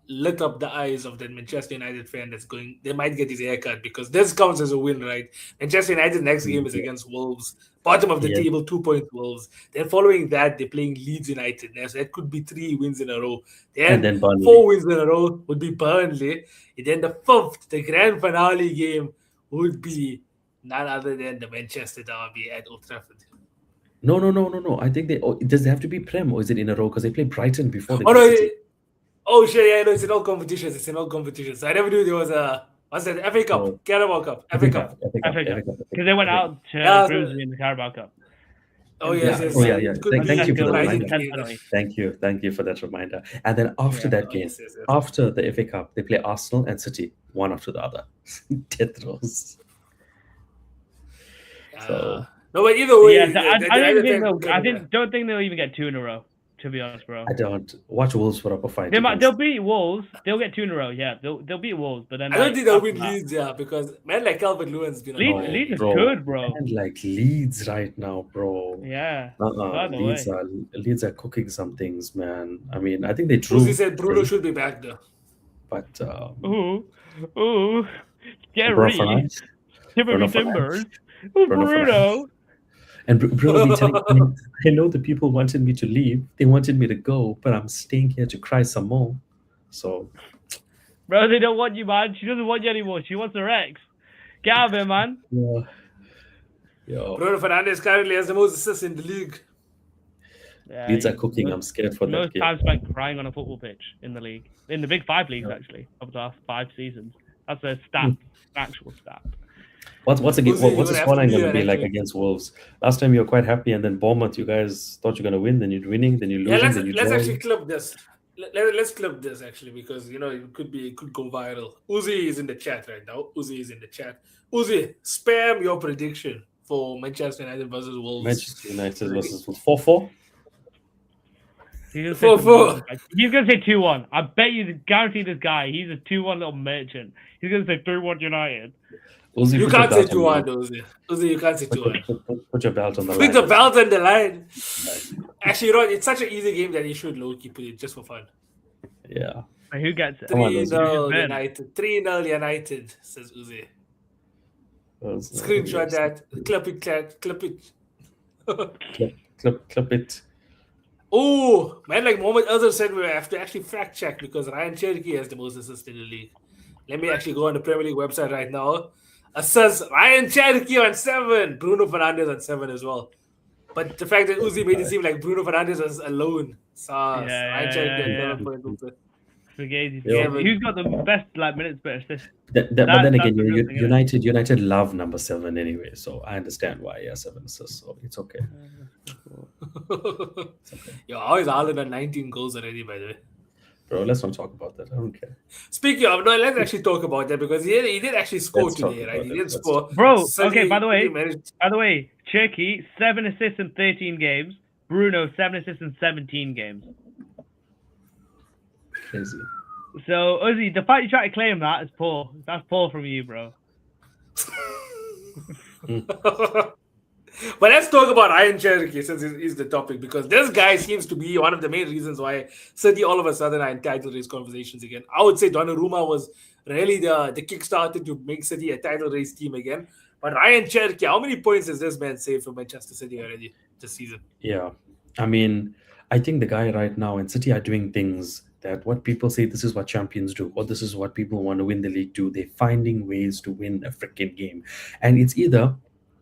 lit up the eyes of that Manchester United fan that's going. They might get his haircut because this counts as a win, right? Manchester United next game is Yeah, against Wolves, bottom of the yeah. table, 2 point Wolves. Then following that, they're playing Leeds United. Now, so that could be 3 wins in a row. And Then then Burnley. 4 wins in a row would be Burnley. And then the fifth, the grand finale game would be none other than the Manchester Derby at Old Trafford. No. I think does it have to be Prem or is it in a row? Because they play Brighton before they Oh play no! City. Oh shit! Yeah, no, it's in all competitions. It's in all competitions. I never knew there was a what's that? FA Oh, Cup, Carabao Cup, FA FA Cup. Cup, FA Cup, FA FA Cup. Cup, Because they went FA Cup. out to Yeah. Grimsby in the Carabao Cup. Oh And yes, Yeah. yes. Oh So yeah, it yeah. could Thank be you for the rising reminder. between. penalty. Thank you for that reminder. And then after Yeah. that Oh game, yes, yes, yes. after the FA Cup, they play Arsenal and City, one after the other. Death throws. So No, but either way, Yeah, the I don't United even think fans don't think they'll even get 2 in a row. To be honest, bro. I don't watch Wolves put up a fight They'll against. beat Wolves. They'll get 2 in a row. Yeah, they'll beat Wolves. But then I don't like, think they'll after win that- Leeds, yeah, because man like Calvert Lewin's been on Leeds- fire. Leeds is bro, good, bro. And like Leeds right now, bro. Yeah. By the Leeds way. Leeds are cooking some things, man. I mean, I think they drew, Susie said Bruno should be back though. but Ooh, Gary, Bruno Fernandes, Timothy Bruno Fernandes, Timbers, Ooh, Bruno Bruno. and Bruno be telling me, I know the people wanted me to leave, they wanted me to go, but I'm staying here to cry some more. So Bro, they don't want you, man. She doesn't want you anymore. She wants her ex. Get out of here, man. Yeah. Yo, Bruno Fernandes currently has the most assists in the league. Yeah, Leeds are he's cooking. I'm scared for that most game. time spent crying on a football pitch in the league, in the Big Five leagues Yeah. actually, over the last 5 seasons. That's a stat, actual stat. What's the Uzi, you're what's the gonna have to scoreline be going to here be next like week. against Wolves? Last time you were quite happy, and then Bournemouth, you guys thought you're going to win, then you're winning, then you're Yeah, losing, then you're let's actually drawing. clip this. Let's clip this actually because it could go viral. Uzi is in the chat right now. Uzi is in the chat. Uzi, spam your prediction for Manchester United versus Wolves. Manchester United versus 4-4. He's gonna say 4-4. something. He's gonna say 2-1. I bet you, guarantee this guy. He's a 2-1 little merchant. He's gonna say 3-1 United. Uzi, You put your can't say belt on 2-1, Uzi. Uzi, you can't say the 2-1. put your belt on the Put line. the belt on the line. Actually, it's such an easy game that you should low-key put it just for fun. Yeah. So who gets it? Come on, Uzi. 3-0 United. 3-0 United, says Uzi. Screenshot that. Clip it. Clip it. Oh, man, like Mohammed Azhar said, we have to actually fact check because Ryan Cherky has the most assists in the league. Let me actually go on the Premier League website right now. Assists Ryan Cherky on 7, Bruno Fernandes on 7 as well. But the fact that Uzi made it seem like Bruno Fernandes was alone. Ryan Cherky at 11.2. Yeah. Who's got the best minutes per assist? But then again, the real thing, United love number 7 anyway, so I understand why he has 7 assists. So it's okay. Yo, how is Haaland on 19 goals already, by the way? Bro, let's not talk about that. I don't care. Speaking of, no, let's actually talk about that because he did actually score Let's talk today, right? about He it. did Let's score. Bro, Suddenly, okay, by the he managed- way, Cherky, 7 assists in 13 games. Bruno, 7 assists in 17 games. Crazy. So, Uzi, the fact you try to claim that is poor. That's poor from you, bro. But let's talk about Ryan Cherky since he's the topic because this guy seems to be one of the main reasons why City all of a sudden are in title race conversations again. I would say Donnarumma was really the kickstarter to make City a title race team again. But Ryan Cherky, how many points has this man saved for Manchester City already this season? Yeah. I mean, I think the guy right now and City are doing things that what people say this is what champions do, or this is what people who want to win the league do. They're finding ways to win a freaking game. And it's either,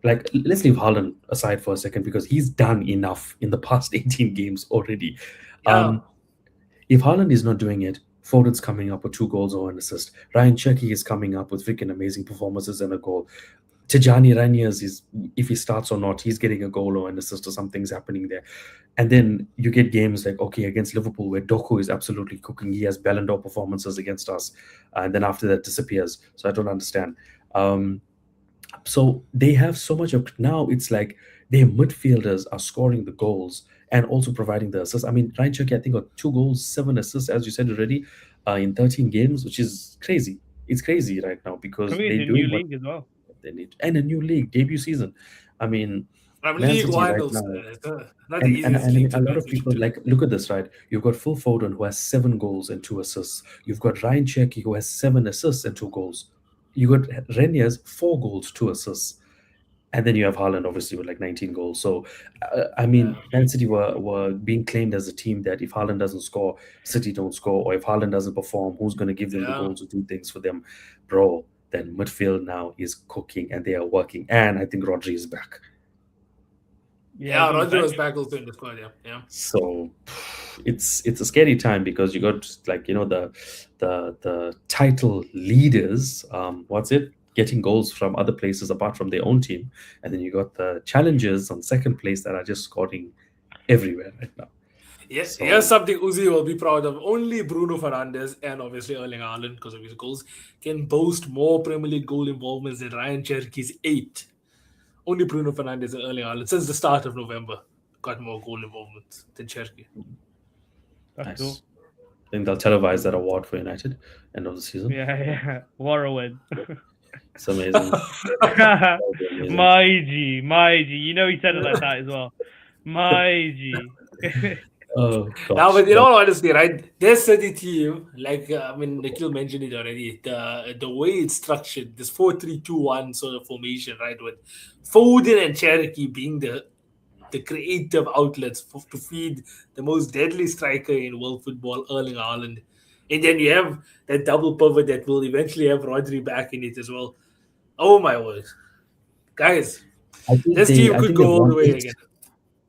like, let's leave Haaland aside for a second because he's done enough in the past 18 games already. Yeah. If Haaland is not doing it, Foden's coming up with 2 goals or an assist. Ryan Cherky is coming up with freaking amazing performances and a goal. Tijani Raniers is, if he starts or not, he's getting a goal or an assist or something's happening there. And then you get games like, okay, against Liverpool where Doku is absolutely cooking. He has Ballon d'Or performances against us. And then after that disappears. So I don't understand. So they have so much of, now it's like their midfielders are scoring the goals and also providing the assists. I mean, Ryan Cherky, I think, got 2 goals, 7 assists, as you said already, in 13 games, which is crazy. It's crazy right now because they're doing what league as well. they need. And a new league, debut season. I mean, Man League City One, right also, now. not the easiest league to A lot of manage. people, like, look at this, right? You've got Phil Foden, who has 7 goals and 2 assists. You've got Ryan Cherky, who has 7 assists and 2 goals. You got Reniers, 4 goals, 2 assists. And then you have Haaland, obviously, with like 19 goals. So, I mean, Man City were being claimed as a team that if Haaland doesn't score, City don't score. Or if Haaland doesn't perform, who's going to give them the goals to do things for them? Bro, then midfield now is cooking and they are working. And I think Rodri is back. Yeah, Rodri was back also in the squad, yeah. So it's a scary time because you got, like, the title leaders, getting goals from other places apart from their own team, and then you got the challengers on second place that are just scoring everywhere right now. Yes, here's something Uzi will be proud of. Only Bruno Fernandes and obviously Erling Haaland, because of his goals, can boast more Premier League goal involvements than Ryan Cherky's 8. Only Bruno Fernandes and Erling Haaland since the start of November got more goal involvements than Cherky. That's Nice. cool. I think they'll televise that award for United end of the season. Yeah. What a win. It's amazing. My G. You know he said it like that as well. My G. Oh, gosh. Now, but in all honesty, right, this City team, like, Nikhil mentioned it already, the way it's structured, this 4-3-2-1 sort of formation, right, with Foden and Cherky being the creative outlets to feed the most deadly striker in world football, Erling Haaland. And then you have that double pivot that will eventually have Rodri back in it as well. Oh my word, guys, I think this they team I could think go they've all the won way eight. again.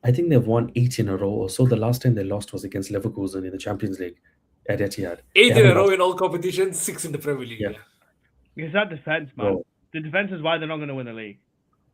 I think they've won 8 in a row or so. The last time they lost was against Leverkusen in the Champions League at Etihad. They Eight in haven't a row lost. in all competitions, six in the Premier League. Yeah, Yeah. It's that defense, man. bro. The defense is why they're not going to win the league.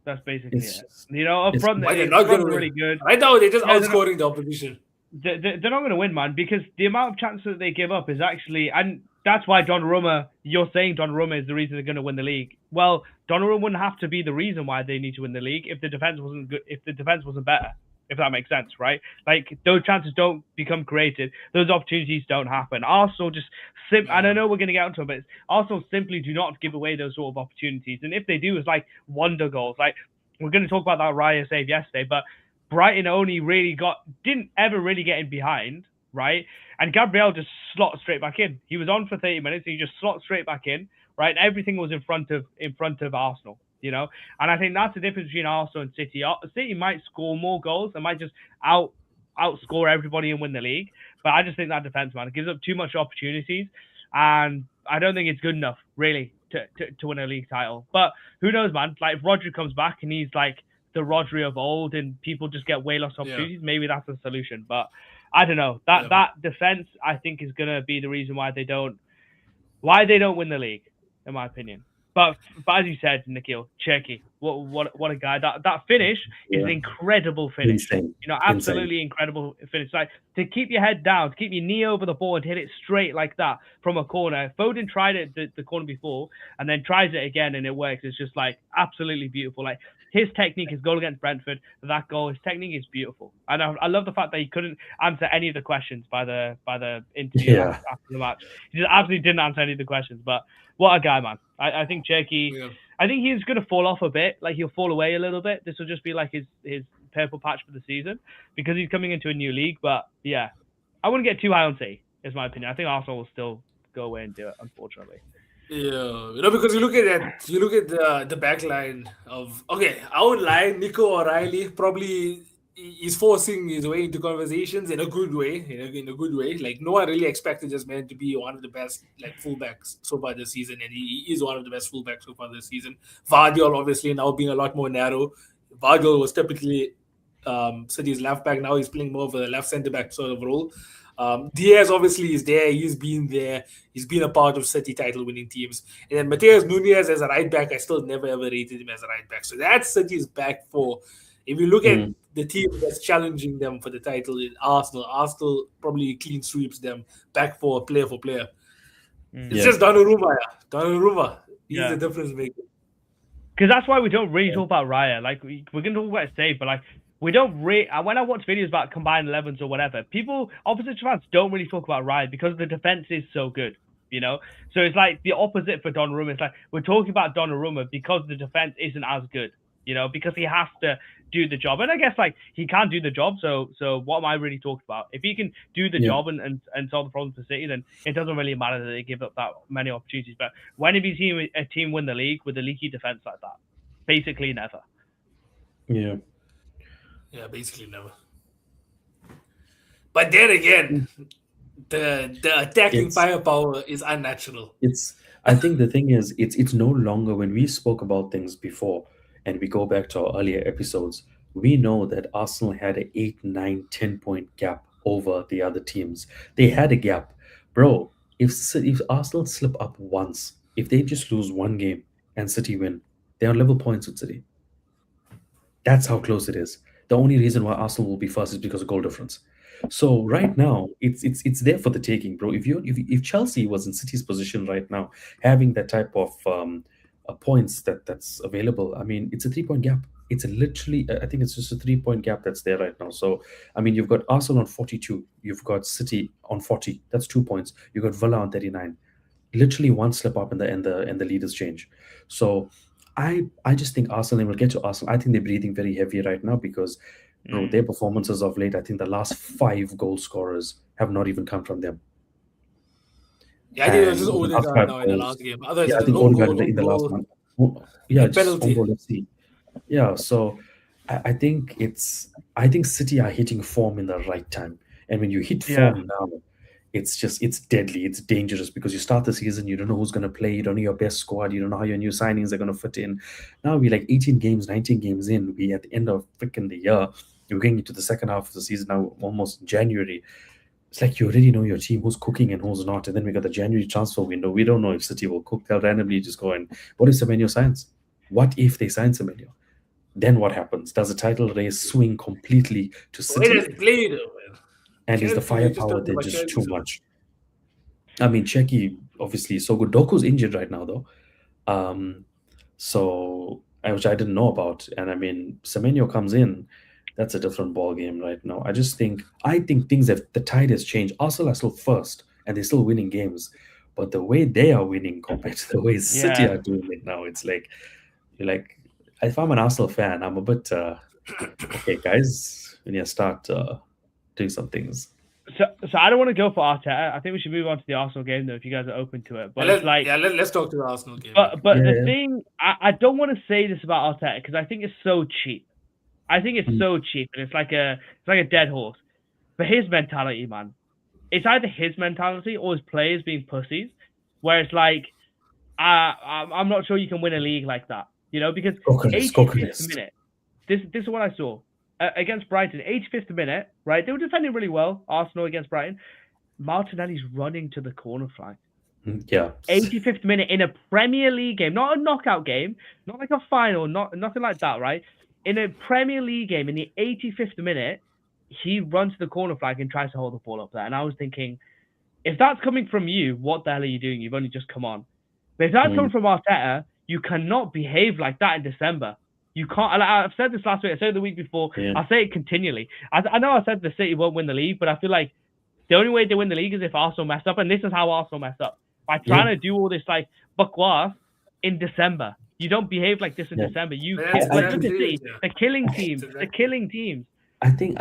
That's basically It's it. just You know, it's Why they're up not front gonna they're win? really good. Right now, they're just Yeah, outscoring the opposition. they're not going to win, man, because the amount of chances that they give up is actually, and that's why Donnarumma. You're saying Donnarumma is the reason they're going to win the league. Well, Donnarumma wouldn't have to be the reason why they need to win the league if the defense wasn't good. If the defense wasn't better, if that makes sense, right? Like those chances don't become created, those opportunities don't happen. Arsenal just and I know we're going to get onto it, but Arsenal simply do not give away those sort of opportunities, and if they do, it's like wonder goals. Like we're going to talk about that Raya save yesterday, but Brighton only really didn't ever really get in behind, right? And Gabriel just slot straight back in. He was on for 30 minutes, and he just slot straight back in, right? And everything was in front of Arsenal, you know. And I think that's the difference between Arsenal and City. City might score more goals and might just outscore everybody and win the league, but I just think that defense, man, it gives up too much opportunities, and I don't think it's good enough really to win a league title. But who knows, man? Like if Rodri comes back and he's like the Rodri of old, and people just get way less opportunities. Maybe that's a solution, but I don't know. That defense, I think, is gonna be the reason why they don't win the league, in my opinion. But as you said, Nikhil, Cherky, what a guy! That finish is an incredible finish. insane. You know, absolutely incredible finish. Like to keep your head down, to keep your knee over the ball and hit it straight like that from a corner. Foden tried it the corner before and then tries it again and it works. It's just like absolutely beautiful. Like his technique, his goal against Brentford, that goal, his technique is beautiful. And I love the fact that he couldn't answer any of the questions by the interview after the match. He just absolutely didn't answer any of the questions. But what a guy, man. I think Cherky, I think he's going to fall off a bit. Like he'll fall away a little bit. This will just be like his purple patch for the season because he's coming into a new league. But yeah, I wouldn't get too high on City, is my opinion. I think Arsenal will still go away and do it, unfortunately. Yeah, because you look at the back line of I won't lie, Nico O'Reilly probably he's forcing his way into conversations in a good way, in a good way. Like no one really expected this man to be one of the best like fullbacks so far this season, and he is one of the best fullbacks so far this season. Vardiol obviously now being a lot more narrow. Vardiol was typically City's left back. Now he's playing more of a left centre back sort of role. Diaz obviously is there. He's been there. He's been a part of City title winning teams. And then Mateus Nunes as a right back, I still never ever rated him as a right back. So that's City's back four. If you look at the team that's challenging them for the title in Arsenal probably clean sweeps them back four, player for player. It's just Donnarumma. Donnarumma. He's the difference maker. Because that's why we don't really talk about Raya. Like we're gonna talk about it today, but like we don't really. When I watch videos about combined 11s or whatever, opposite fans don't really talk about Raya because the defense is so good, you know. So it's like the opposite for Donnarumma. It's like we're talking about Donnarumma because the defense isn't as good, you know, because he has to do the job. And I guess like he can't do the job. So what am I really talking about? If he can do the job and solve the problems for City, then it doesn't really matter that they give up that many opportunities. But when have you seen a team win the league with a leaky defense like that? Basically never. Yeah, basically never. But then again, the attacking firepower is unnatural. I think the thing is, it's no longer when we spoke about things before, and we go back to our earlier episodes. We know that Arsenal had an 8, 9, 10 point gap over the other teams. They had a gap, bro. If Arsenal slip up once, if they just lose one game and City win, they're on level points with City. That's how close it is. The only reason why Arsenal will be first is because of goal difference. So right now, it's there for the taking, bro. If Chelsea was in City's position right now, having that type of points that's available, I mean, it's a 3 point gap. It's literally, I think it's just a 3 point gap that's there right now. So I mean, you've got Arsenal on 42, you've got City on 40. That's 2 points. You've got Villa on 39. Literally one slip up and the leaders change. So I just think Arsenal, and we'll get to Arsenal. I think they're breathing very heavy right now because, bro, their performances of late, I think the last 5 goal scorers have not even come from them. Yeah, I think it was just Odegaard now in the last game. Otherwise, I think Odegaard in the last one. Yeah, just penalty. on goal, let's see. Yeah, so I think City are hitting form in the right time, and when you hit form now, it's deadly, it's dangerous, because you start the season, you don't know who's going to play, you don't know your best squad, you don't know how your new signings are going to fit in. Now we're like 18 games, 19 games in, we at the end of freaking the year, we're getting into the second half of the season now, almost January. It's like you already know your team, who's cooking and who's not. And then we got the January transfer window. We don't know if City will cook. They'll randomly just go and what if Semenyo signs? What if they sign Semenyo? Then what happens? Does the title race swing completely to The way City? that's played, man. And is the Chelsea, we just firepower talked there about just Chelsea. too much? I mean, Czechie obviously is so good. Doku's injured right now, though. So which I didn't know about. And I mean, Semenyo comes in, that's a different ball game right now. I think things have the tide has changed. Arsenal are still first and they're still winning games, but the way they are winning compared to the way City Yeah. are doing it now, it's like you're like, if I'm an Arsenal fan, I'm a bit okay, guys, we need to start doing some things. So I don't want to go for Arteta. I think we should move on to the Arsenal game though, if you guys are open to it. But it's like, let's talk to the Arsenal game. but Yeah, the yeah. thing, I don't want to say this about Arteta because I think it's so cheap. I think it's so cheap, and it's like a dead horse. But his mentality, man, it's either his mentality or his players being pussies. Where it's like, I'm not sure you can win a league like that, you know, because Gokeres, 85th minute. This is what I saw against Brighton. 85th minute, right? They were defending really well. Arsenal against Brighton. Martinelli's running to the corner flag. Yeah. 85th minute in a Premier League game, not a knockout game, not like a final, nothing like that, right? In a Premier League game, in the 85th minute, he runs to the corner flag and tries to hold the ball up there. And I was thinking, if that's coming from you, what the hell are you doing? You've only just come on. But if that's coming from Arteta, you cannot behave like that in December. You can't. I've said this last week. I said it the week before. Yeah. I say it continually. I know I said the City won't win the league, but I feel like the only way they win the league is if Arsenal mess up, and this is how Arsenal mess up by trying to do all this like bakwas in December. You don't behave like this in December. You they're killing teams. They're killing teams. I think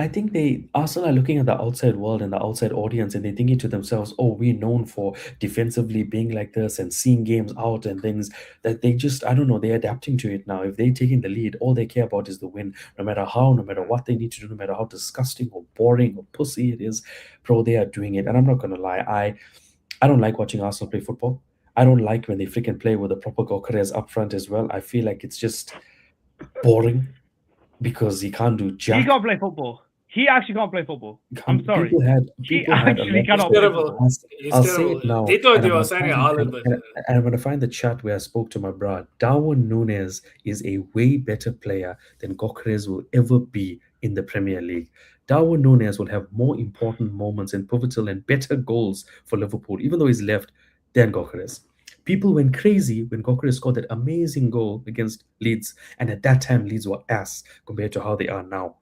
Arsenal are looking at the outside world and the outside audience, and they're thinking to themselves, "Oh, we're known for defensively being like this and seeing games out and things." That they just, I don't know, they're adapting to it now. If they're taking the lead, all they care about is the win, no matter how, no matter what they need to do, no matter how disgusting or boring or pussy it is, bro. They are doing it, and I'm not gonna lie, I don't like watching Arsenal play football. I don't like when they freaking play with a proper Gokeres up front as well. I feel like it's just boring because he can't do jack. He can't play football. He actually can't play football. I'm sorry. People had a lot cannot play football. I'll say it now. They thought they were signing Haaland, but and I'm going to find the chat where I spoke to my bro. Darwin Núñez is a way better player than Gokeres will ever be in the Premier League. Darwin Núñez will have more important moments and pivotal and better goals for Liverpool, even though he's left, than Gokeres. People went crazy when Gokeres scored that amazing goal against Leeds, and at that time Leeds were ass compared to how they are now.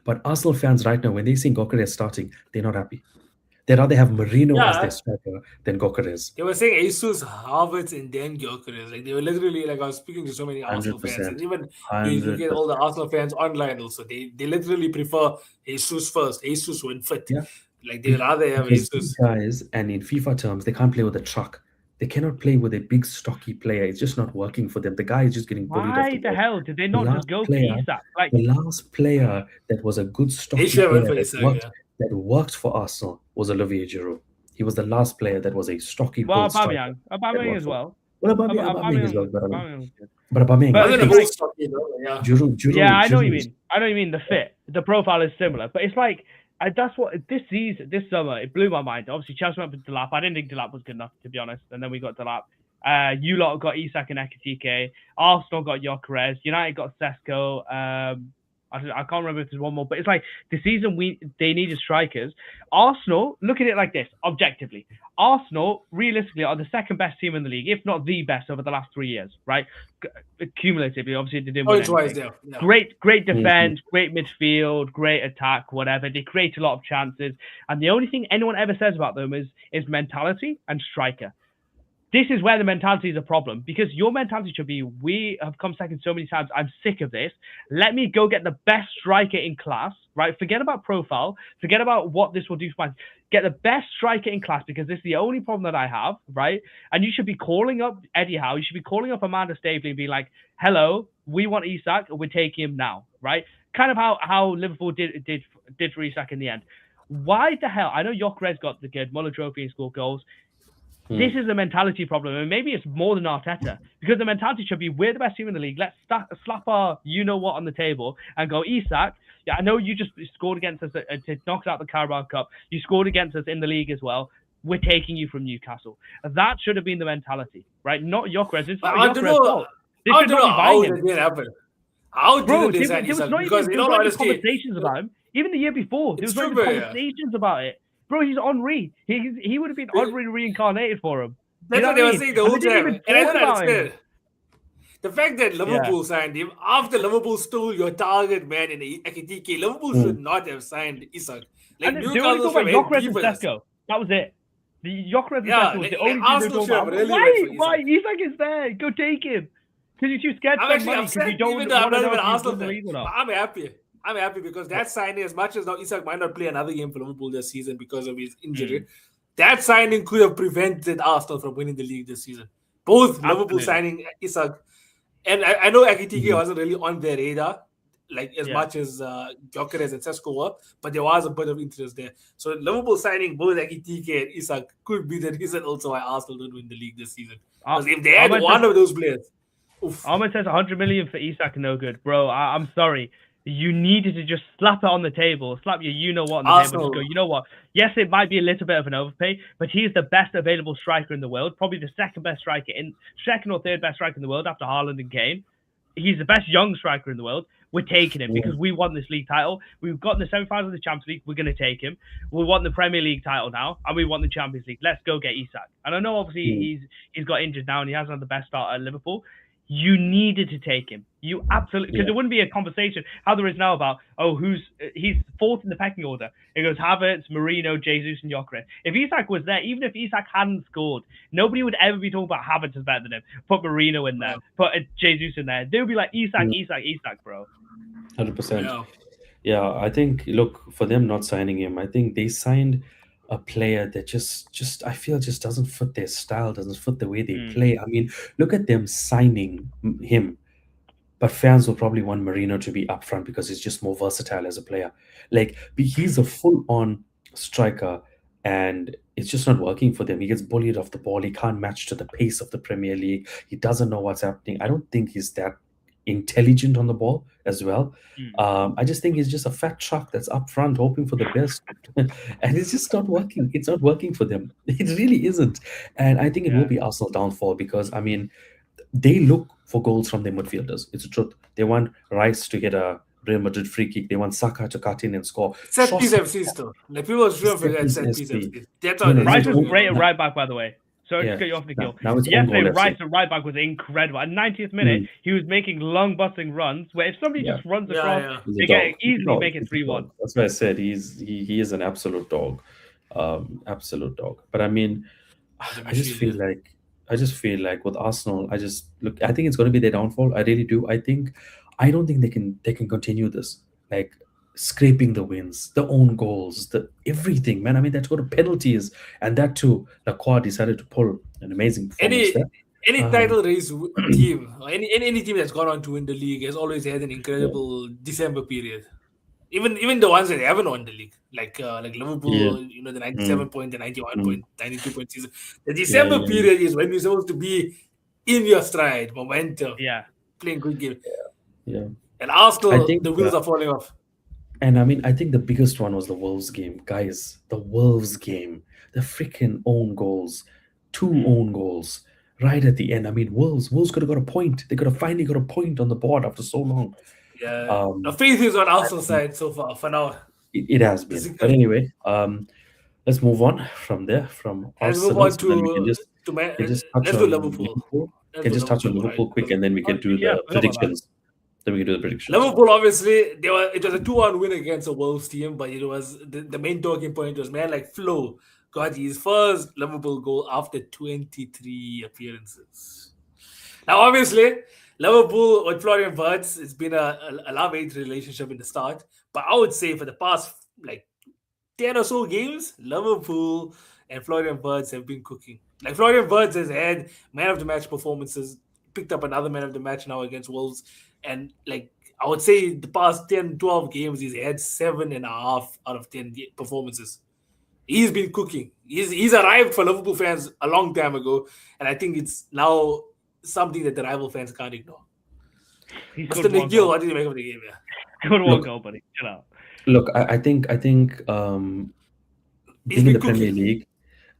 But Arsenal fans right now, when they see Gokeres starting, they're not happy. They'd rather have Marino as their striker than Gokeres. They were saying Jesus, Havertz, and then Gyökeres. Like they were literally like, I was speaking to so many Arsenal fans, and even you get all the Arsenal fans online also. They literally prefer Jesus first. Jesus win fit. Yeah. Like they rather have Jesus. These guys, and in FIFA terms, they can't play with a truck. They cannot play with a big stocky player. It's just not working for them. The guy is just getting bullied. Why the hell did they not just go for Isak? Like the last player that was a good stocky player that worked for Arsenal was Olivier Giroud. He was the last player that was a stocky. Well, Aubameyang as well. Well, Aubameyang as well. But Aubameyang. Yeah, I know what you mean. I know what you mean. The fit, the profile is similar, but it's like. That's what this summer, it blew my mind. Obviously, Chelsea went for Delap. I didn't think Delap was good enough, to be honest. And then we got Delap. You lot got Isak and Ekitike. Arsenal got Gyökeres. United got Sesko. I can't remember if there's one more. But it's like the season they needed strikers. Arsenal, look at it like this, objectively. Arsenal, realistically, are the second best team in the league, if not the best over the last 3 years, right? Cumulatively, obviously, they didn't win anything. Yeah. Great defense, great midfield, great attack, whatever. They create a lot of chances. And the only thing anyone ever says about them is mentality and striker. This is where the mentality is a problem, because your mentality should be, we have come second so many times. I'm sick of this. Let me go get the best striker in class, right? Forget about profile. Forget about what this will do for my... Get the best striker in class, because this is the only problem that I have, right? And you should be calling up Eddie Howe. You should be calling up Amanda Staveley and be like, hello, we want Isak, we're taking him now, right? Kind of how Liverpool did for Isak in the end. Why the hell? I know Gyökeres got the good Muller Trophy and scored goals. This is a mentality problem, and maybe it's more than Arteta, because the mentality should be, we're the best team in the league. Let's slap our you-know-what on the table and go, Isak, yeah, I know you just scored against us to knock out the Carabao Cup. You scored against us in the league as well. We're taking you from Newcastle. That should have been the mentality, right? Not Gyökeres. It's not Gyökeres' fault. They should not be buying him. Did it happen? How Bro, did there was not even conversations about him. Even the year before, there was not even conversations about it. Bro, he's Henry. He would have been Henry reincarnated for him. That's what they were saying the whole time. And I don't understand. The fact that Liverpool signed him after Liverpool stole your target man in Ekitike, Liverpool should not have signed Isak. Like, Newcastle should have Gyökeres and Sesko. That was it. The Gyökeres and Sesko was the only thing they were talking about. Why? Isak is there. Go take him. Because you're too scared to spend money because you don't want to know if he's in the league or not. I'm happy because that signing, as much as now Isak might not play another game for Liverpool this season because of his injury, that signing could have prevented Arsenal from winning the league this season. Both Liverpool signing Isak, and I know Ekitike wasn't really on their radar, like as much as Gyökeres and Sesko were, but there was a bit of interest there. So Liverpool signing both Ekitike and Isak could be the reason also why Arsenal don't win the league this season. Because if they had one of those players, Ahmed says 100 million for Isak, no good. Bro, I'm sorry. You needed to just slap it on the table, slap your you-know-what on the table, just go, you know what? Yes, it might be a little bit of an overpay, but he's the best available striker in the world, probably the second or third best striker in the world after Haaland and Kane. He's the best young striker in the world. We're taking him because we won this league title. We've got in the semi-finals of the Champions League. We're going to take him. We want the Premier League title now, and we want the Champions League. Let's go get Isak. And I know, obviously, he's got injured now, and he hasn't had the best start at Liverpool. You needed to take him. You absolutely, because there wouldn't be a conversation how there is now about, he's fourth in the pecking order. It goes Havertz, Marino, Jesus, and Gyökeres. If Isak was there, even if Isak hadn't scored, nobody would ever be talking about Havertz is better than him. Put Marino in there, put Jesus in there. They would be like, Isak, bro. 100%. Yeah, I think, look, for them not signing him, I think they signed a player that just I feel just doesn't fit their style, doesn't fit the way they play. I mean, look at them signing him, but fans will probably want Marino to be up front because he's just more versatile as a player. Like, he's a full-on striker, and it's just not working for them. He gets bullied off the ball. He can't match to the pace of the Premier League. He doesn't know what's happening. I don't think he's that intelligent on the ball as well. I just think he's just a fat truck that's up front hoping for the best, and it's just not working. It's not working for them. It really isn't. And I think it will be Arsenal downfall because, I mean, they look for goals from their midfielders. It's the truth. They want Rice to get a Real Madrid free kick. They want Saka to cut in and score. Set piece FC still. Like, people should forget set piece FC. Rice was great at right back, by the way. Sorry to cut you off, Nikhil. Yesterday, Rice at right back was incredible. At 90th minute, he was making long busting runs where if somebody just runs across, they can easily make it 3-1. That's why I said he is an absolute dog. Absolute dog. But I mean, I just feel like with Arsenal, I think it's going to be their downfall. I really do. I don't think they can continue this. Like, scraping the wins, the own goals, the everything, man. I mean, that's got to penalties, and that too, Lacroix decided to pull an amazing performance there. Any title race team, or any team that's gone on to win the league has always had an incredible December period. Even the ones that haven't won the league, like Liverpool, the 97 point, the 91 point, 92 point season. The December period is when you're supposed to be in your stride, momentum, playing good game. And Arsenal, the wheels are falling off. And I mean, I think the biggest one was the Wolves game. Guys, the Wolves game. The freaking own goals. 2 own goals right at the end. I mean, Wolves could have got a point. They could have finally got a point on the board after so long. Yeah. The faith is on Arsenal's side so far, for now. It has been. But anyway, let's move on from there. From Arsenal. Let's move on let's do Liverpool. Can just touch on Liverpool quick, and then we can do the predictions. Liverpool, obviously, it was a 2-1 win against a Wolves team, but it was the main talking point was, man, like, Flo got his first Liverpool goal after 23 appearances. Now, obviously, Liverpool with Florian Wirtz, it's been a love-hate relationship in the start, but I would say for the past 10 or so games, Liverpool and Florian Wirtz have been cooking. Like, Florian Wirtz has had man of the match performances, picked up another man of the match now against Wolves. And like I would say the past 10, 12 games, he's had 7.5 out of 10 performances. He's been cooking. He's arrived for Liverpool fans a long time ago, and I think it's now something that the rival fans can't ignore. He Mr. scored one Nikhil, goal. what did you make of the game? Yeah, Scored one Look, goal, buddy. Chill out. look. I think he's being in been the Premier cooking. League,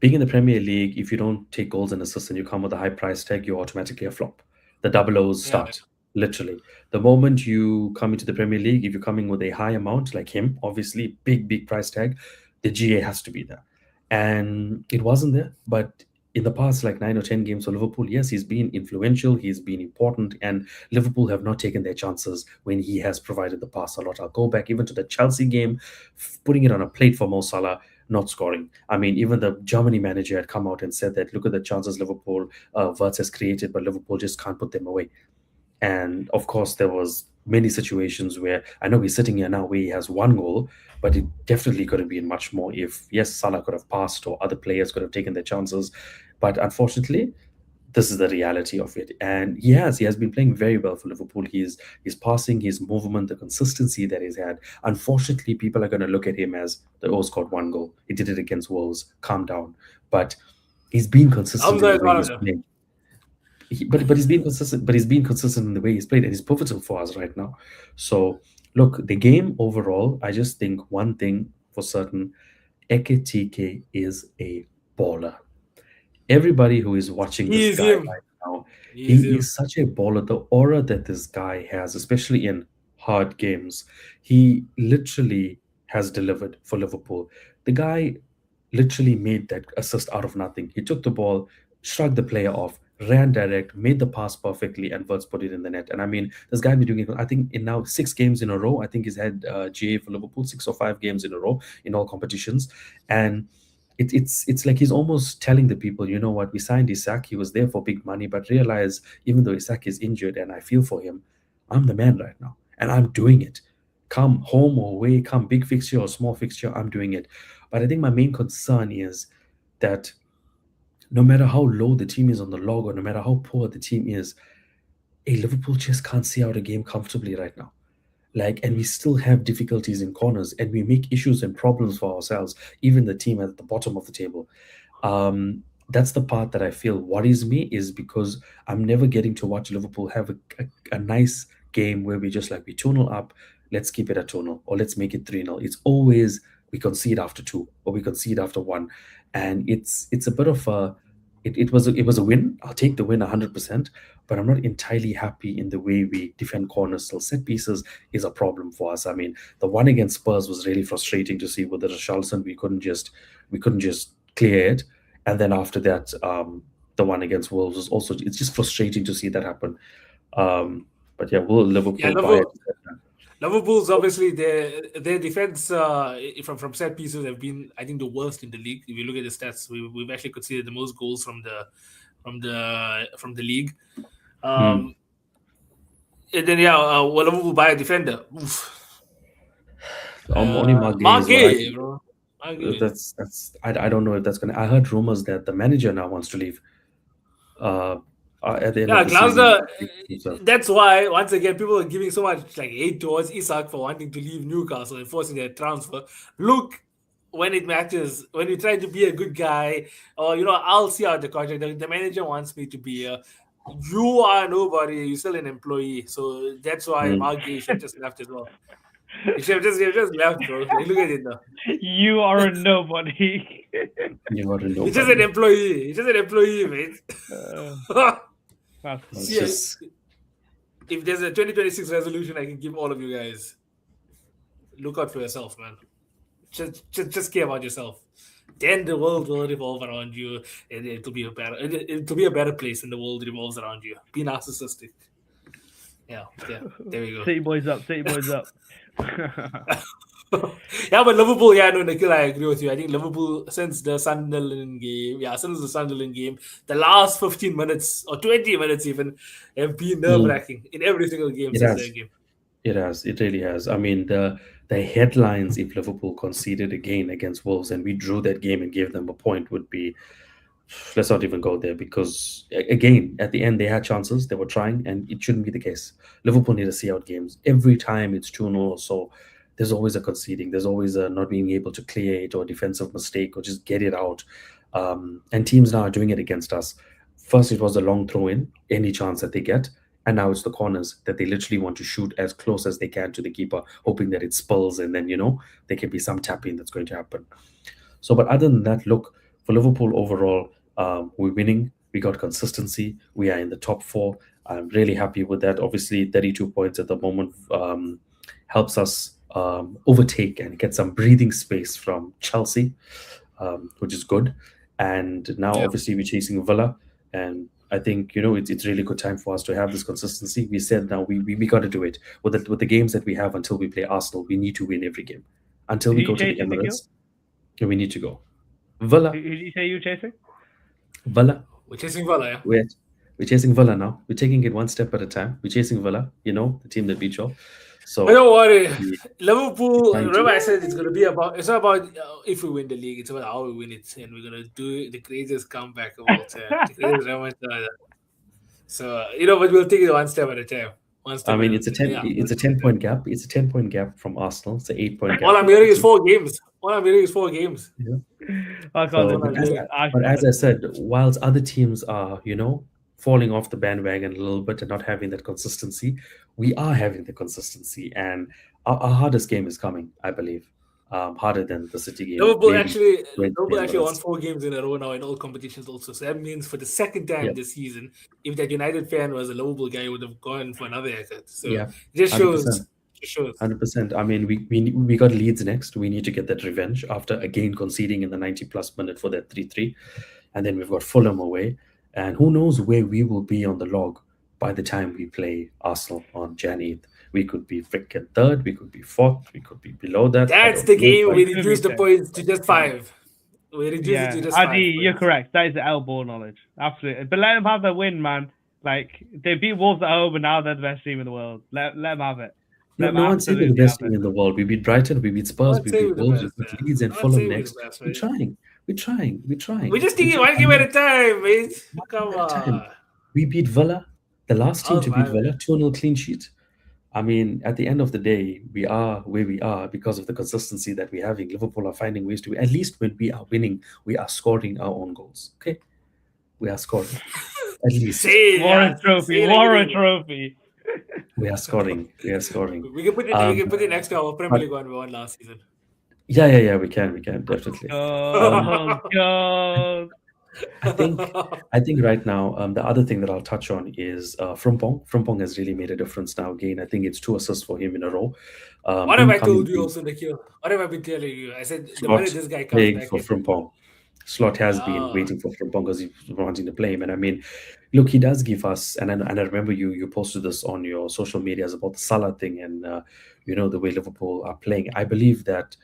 being in the Premier League, if you don't take goals and assists and you come with a high price tag, you're automatically a flop. The double O's Yeah, start, literally. The moment you come into the Premier League, if you're coming with a high amount, like him, obviously, big price tag, the GA has to be there. And it wasn't there. But in the past, like 9 or 10 games for Liverpool, yes, he's been influential, he's been important, and Liverpool have not taken their chances when he has provided the pass a lot. I'll go back even to the Chelsea game, putting it on a plate for Mo Salah, not scoring. I mean, even the Germany manager had come out and said that look at the chances Liverpool Wirtz has created, but Liverpool just can't put them away. And of course, there was many situations where I know he's sitting here now where he has one goal, but it definitely could have been much more if yes, Salah could have passed or other players could have taken their chances. But unfortunately, this is the reality of it. And he has been playing very well for Liverpool. His passing, his movement, the consistency that he's had. Unfortunately, people are going to look at him as the oh scored one goal. He did it against Wolves. Calm down. But he's been consistent in Hamza the is way one of he's them. playing. But he's been consistent. But he's been consistent in the way he's played, and he's pivotal for us right now. So look, the game overall, I just think one thing for certain: Eketike is a baller. Everybody who is watching this He's guy him. right now, He's he him. is such a baller. The aura that this guy has, especially in hard games, he literally has delivered for Liverpool. The guy literally made that assist out of nothing. He took the ball, shrugged the player off, ran direct, made the pass perfectly, and Wirtz put it in the net. And I mean, this guy been doing it. I think in now 6 games in a row. I think he's had GA for Liverpool 6 or 5 games in a row in all competitions, and it's like he's almost telling the people, you know what, we signed Isak, he was there for big money, but realize even though Isak is injured and I feel for him, I'm the man right now and I'm doing it. Come home or away, come big fixture or small fixture, I'm doing it. But I think my main concern is that no matter how low the team is on the log or no matter how poor the team is, a Liverpool just can't see out a game comfortably right now. Like, and we still have difficulties in corners and we make issues and problems for ourselves, even the team at the bottom of the table. That's the part that I feel worries me, is because I'm never getting to watch Liverpool have a nice game where we just like we 2-0 up, let's keep it at 2-0 or let's make it 3-0. It's always we concede after two or we concede after one. And it's a bit of a it was a win. I'll take the win 100%, but I'm not entirely happy in the way we defend corners. Still, set pieces is a problem for us. I mean, the one against Spurs was really frustrating to see with the Richarlison. We couldn't just clear it, and then after that, the one against Wolves was also. It's just frustrating to see that happen. But yeah, will Yeah, Liverpool buy it? Liverpool's obviously their defense from set pieces have been, I think, the worst in the league. If you look at the stats, we've actually conceded the most goals from the league. Hmm. Um, and then yeah, well, Liverpool buy a defender. Oof. Only Mark Gay is what I Margay, can. bro. Margay. I don't know if that's gonna. I heard rumors that the manager now wants to leave. Uh, at the end Yeah, of the season. Glasner. That's why once again people are giving so much like hate towards Isak for wanting to leave Newcastle and forcing their transfer. Look, when it matters, when you try to be a good guy, or I'll see out the contract. The manager wants me to be a. You are nobody. You're still an employee, so that's why Mm, Mark Gay should have just left as well. He should have just left, bro. Like, look at it now. You are a nobody. you got to He's just an nobody. employee. He's just an employee, mate. uh, that's It's funny. See, just if there's a 2026 resolution I can give all of you guys, look out for yourself, man. Just care about yourself. Then the world will revolve around you, and it'll be a better place, and the world revolves around you. Be narcissistic. Yeah, yeah. There we go. City boys up. City boys up. Yeah, but Liverpool, yeah, no, Nikhil, I agree with you. I think Liverpool, since the Sunderland game, the last 15 minutes or 20 minutes even have been nerve mm, wracking in every single game it since that has. game. It has. It really has. I mean, the headlines if Liverpool conceded again against Wolves and we drew that game and gave them a point would be let's not even go there because again, at the end, they had chances, they were trying, and it shouldn't be the case. Liverpool need to see out games. Every time it's 2-0 or so, there's always a conceding, there's always a not being able to clear it or a defensive mistake or just get it out. And teams now are doing it against us. First, it was a long throw in, any chance that they get. And now it's the corners that they literally want to shoot as close as they can to the keeper, hoping that it spills and then, there can be some tapping that's going to happen. So, but other than that, look, for Liverpool overall, we're winning. We got consistency. We are in the top four. I'm really happy with that. Obviously, 32 points at the moment helps us overtake and get some breathing space from Chelsea, which is good. And now, Yeah. obviously, we're chasing Villa. And I think, it's really good time for us to have this consistency. We said now we got to do it. With the games that we have until we play Arsenal, we need to win every game. Until Who we you go to the chasing, Nikhil? Emirates, we need to go. Villa, Who did you say you were chasing? Villa. We're chasing Villa, yeah. We're chasing Villa now. We're taking it one step at a time. We're chasing Villa, the team that beat you all. So But don't worry, we- Liverpool. trying to- Remember, I said it's gonna be about. It's not about if we win the league. It's about how we win it, and we're gonna do the greatest comeback of all time, the greatest remontada. So but we'll take it one step at a time. One step. I mean, at it's a 10. yeah. It's a 10-point gap. It's a 10-point gap from Arsenal. It's an 8-point gap. All I'm hearing is 4 games. All I'm hearing is 4 games. I can't So, listen but to as, it. but as I said, whilst other teams are, falling off the bandwagon a little bit and not having that consistency, we are having the consistency, and our hardest game is coming. I believe, harder than the City game. Liverpool maybe actually, when Liverpool actually won Emirates. 4 games in a row now in all competitions also. So that means for the second time Yeah. this season, if that United fan was a Liverpool guy, he would have gone for another haircut. So Yeah, it just shows. 100%. It shows. 100%. I mean, we got Leeds next. We need to get that revenge after again conceding in the 90-plus minute for that 3-3. And then we've got Fulham away. And who knows where we will be on the log by the time we play Arsenal on Jan 8th. We could be freaking third. We could be fourth. We could be below that. I That's don't the know, game but- we Could be reduce the fair. points to just 5. We reduce it to Yeah, just 5. Adi, you're points. correct. That is the elbow knowledge. Absolutely. But let them have their win, man. Like, they beat Wolves at home and now they're the best team in the world. Let them have it. No, Let no them one's saying we're the absolutely best have team it. in the world. We beat Brighton, we beat Spurs, I'd we say beat we're the Wolves, we best, beat yeah. Leeds and I'd Fulham say we're the next. best, We're right? trying. We're trying. We're trying. We're just taking We're one game trying. at a time, mate. Come At a time. on. We beat Villa, the last team How's to beat my Villa, 2-0 clean sheet. I mean, at the end of the day, we are where we are because of the consistency that we're having. Liverpool are finding ways to, at least when we are winning, we are scoring our own goals. Okay? We are scoring. At least. Say it, Warren yeah. Trophy. Say it like Warren it is. Trophy. We are scoring. We are scoring. We can put it next to our Premier League one we won last season. Yeah, we can, definitely. Oh, God. I think right now, the other thing that I'll touch on is Frimpong. Frimpong has really made a difference now. Again, I think it's 2 assists for him in a row. What Him have I coming told you in, also, Nikhil? What have I been telling you? I said the Slot minute this guy comes playing back for in, Frimpong. Slot has been Ah. waiting for Frimpong because he's wanting to play him. And I mean, look, he does give us, and I remember you posted this on your social medias about the Salah thing and, the way Liverpool are playing. I believe that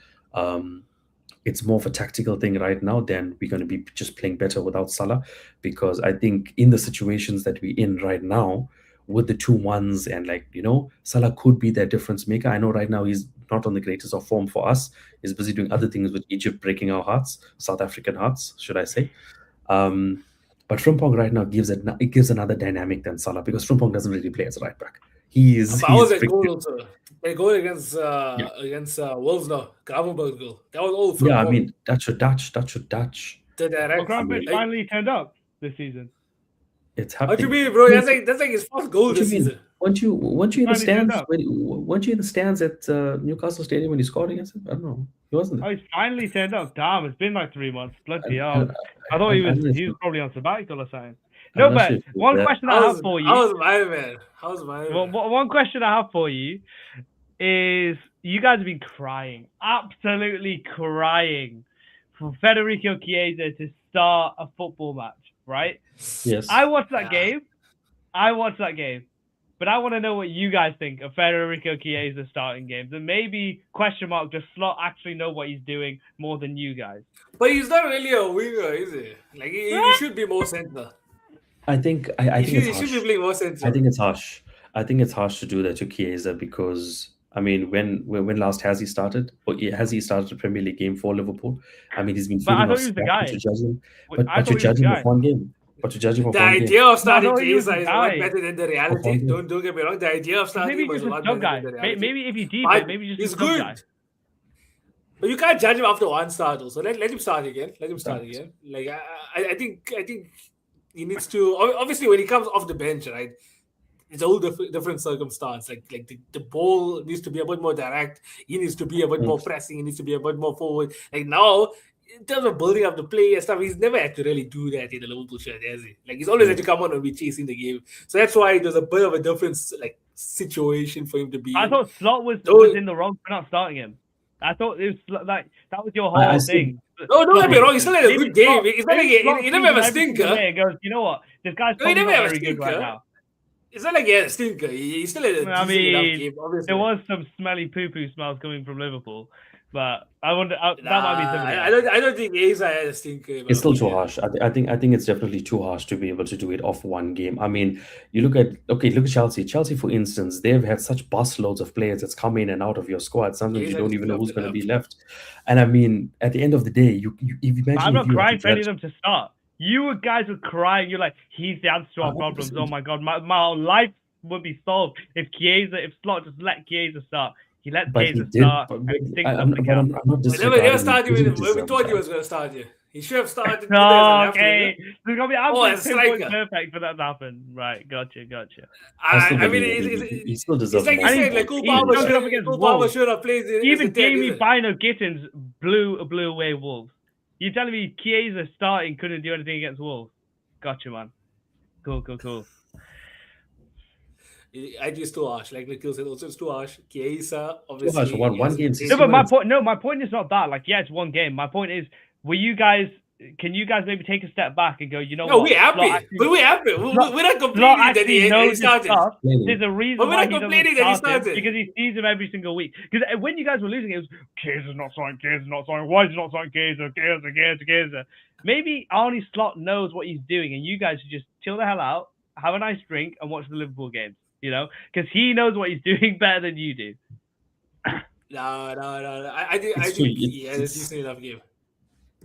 it's more of a tactical thing right now than we're going to be just playing better without Salah, because I think in the situations that we're in right now with the 2-1s and Salah could be their difference maker. I know right now he's not on the greatest of form for us. He's busy doing other things with Egypt breaking our hearts, South African hearts, should I say. But Frimpong right now gives another dynamic than Salah, because Frimpong doesn't really play as a right back. But I was at freaking- goal also. The goal against Wolves now, Gravenberg goal. That was all from Yeah, I home. mean that should Dutch. The direct. Well, Gravenberch mean- finally turned up this season. It's What happening. do you mean, bro? That's like his first goal What do this you mean? season. Weren't you in the Finally turned stands? up. Weren't you in the stands at Newcastle Stadium when he scored against him? I don't know. He wasn't Oh, there. he's finally turned up. Damn, it's been like 3 months. Bloody I- hell. I thought he I'm was not he was sure. probably on sabbatical or something. I'm No, not but sure if he was one there. question I have for you. How's my man? Well, one question I have for you is you guys have been crying, absolutely crying, for Federico Chiesa to start a football match, right? Yes. I watched that Yeah. game. But I want to know what you guys think of Federico Chiesa starting games, and maybe question mark does Slot actually know what he's doing more than you guys? But he's not really a winger, is he? Like he should be more center. I think I think He it's should harsh. be playing more center. I think it's harsh. I think it's harsh to do that to Chiesa because I mean, when last has he started? Or has he started a Premier League game for Liverpool? I mean, he's been But I feeding thought off he was the scraps guy. to judge him, I but to thought he was judge the him guy. of one game. But to judge him of The one game. idea of starting No, he was Chiesa the is a lot guy. better than the Of reality. one game. Don't get me wrong. The idea of starting Maybe him was just a a lot sub better guy. than the reality. Maybe if he But defense, maybe just he's a sub good. guy. But you can't judge him after one start. Also, let him start again. Let him start Right. again. Like I think he needs to. Obviously, when he comes off the bench, right, it's a whole different circumstance. Like the ball needs to be a bit more direct. He needs to be a bit more pressing. He needs to be a bit more forward. Like now, in terms of building up the play and stuff, he's never had to really do that in the Liverpool shirt, has he? Like he's always had to come on and be chasing the game. So that's why there's a bit of a different like situation for him to be I in. thought Slot was in the wrong for not starting him. I thought it was like that was your whole thing. No, don't get me wrong. He still had a Maybe good game. Slot- It's not like maybe Slot he never have a sees him every single stinker. day and goes, you know what? This guy's No, he probably never not have a very good right stinker. now. It's not like he had a stinker. He still had a I decent enough mean, game, obviously. there was some smelly poo-poo smells coming from Liverpool, but I wonder that might be something else. I don't think Asa had a stinker. It's still too harsh. I think it's definitely too harsh to be able to do it off one game. I mean, look at Chelsea. Chelsea, for instance, they've had such bus loads of players that's come in and out of your squad. Sometimes you don't even know who's going to be left. And I mean, at the end of the day, you imagine. I'm not crying for any of them to start. You guys were crying. You're like, he's the answer to our problems. Oh my god, my life would be solved if Slot just let Chiesa start. He let Chiesa start. I'm not disregarding. Never started with him. We thought he was going to start you. He should have started. Okay, there's gonna be absolutely perfect for that to happen. Right, gotcha. I mean, he still deserves it's like more. you said, like Cole Palmer should have played. Even Jamie Bino Gittins blew away Wolves. You're telling me Chiesa starting couldn't do anything against Wolves? Gotcha, man. Cool. I think it's too harsh. Like Nikhil said, also it's too harsh. Chiesa, obviously. Too harsh. One game. No, but my point is not that. Like, yeah, it's one game. My point is, can you guys maybe take a step back and go, you know what? We're happy. We're not complaining that he started. There's a reason why he doesn't that he started. Because he sees him every single week. Because when you guys were losing, it was, Chiesa's not starting. Why is he not starting Chiesa? Maybe Arnie Slot knows what he's doing, and you guys should just chill the hell out, have a nice drink, and watch the Liverpool games. You know? Because he knows what he's doing better than you do. No. I think it's a decent enough game.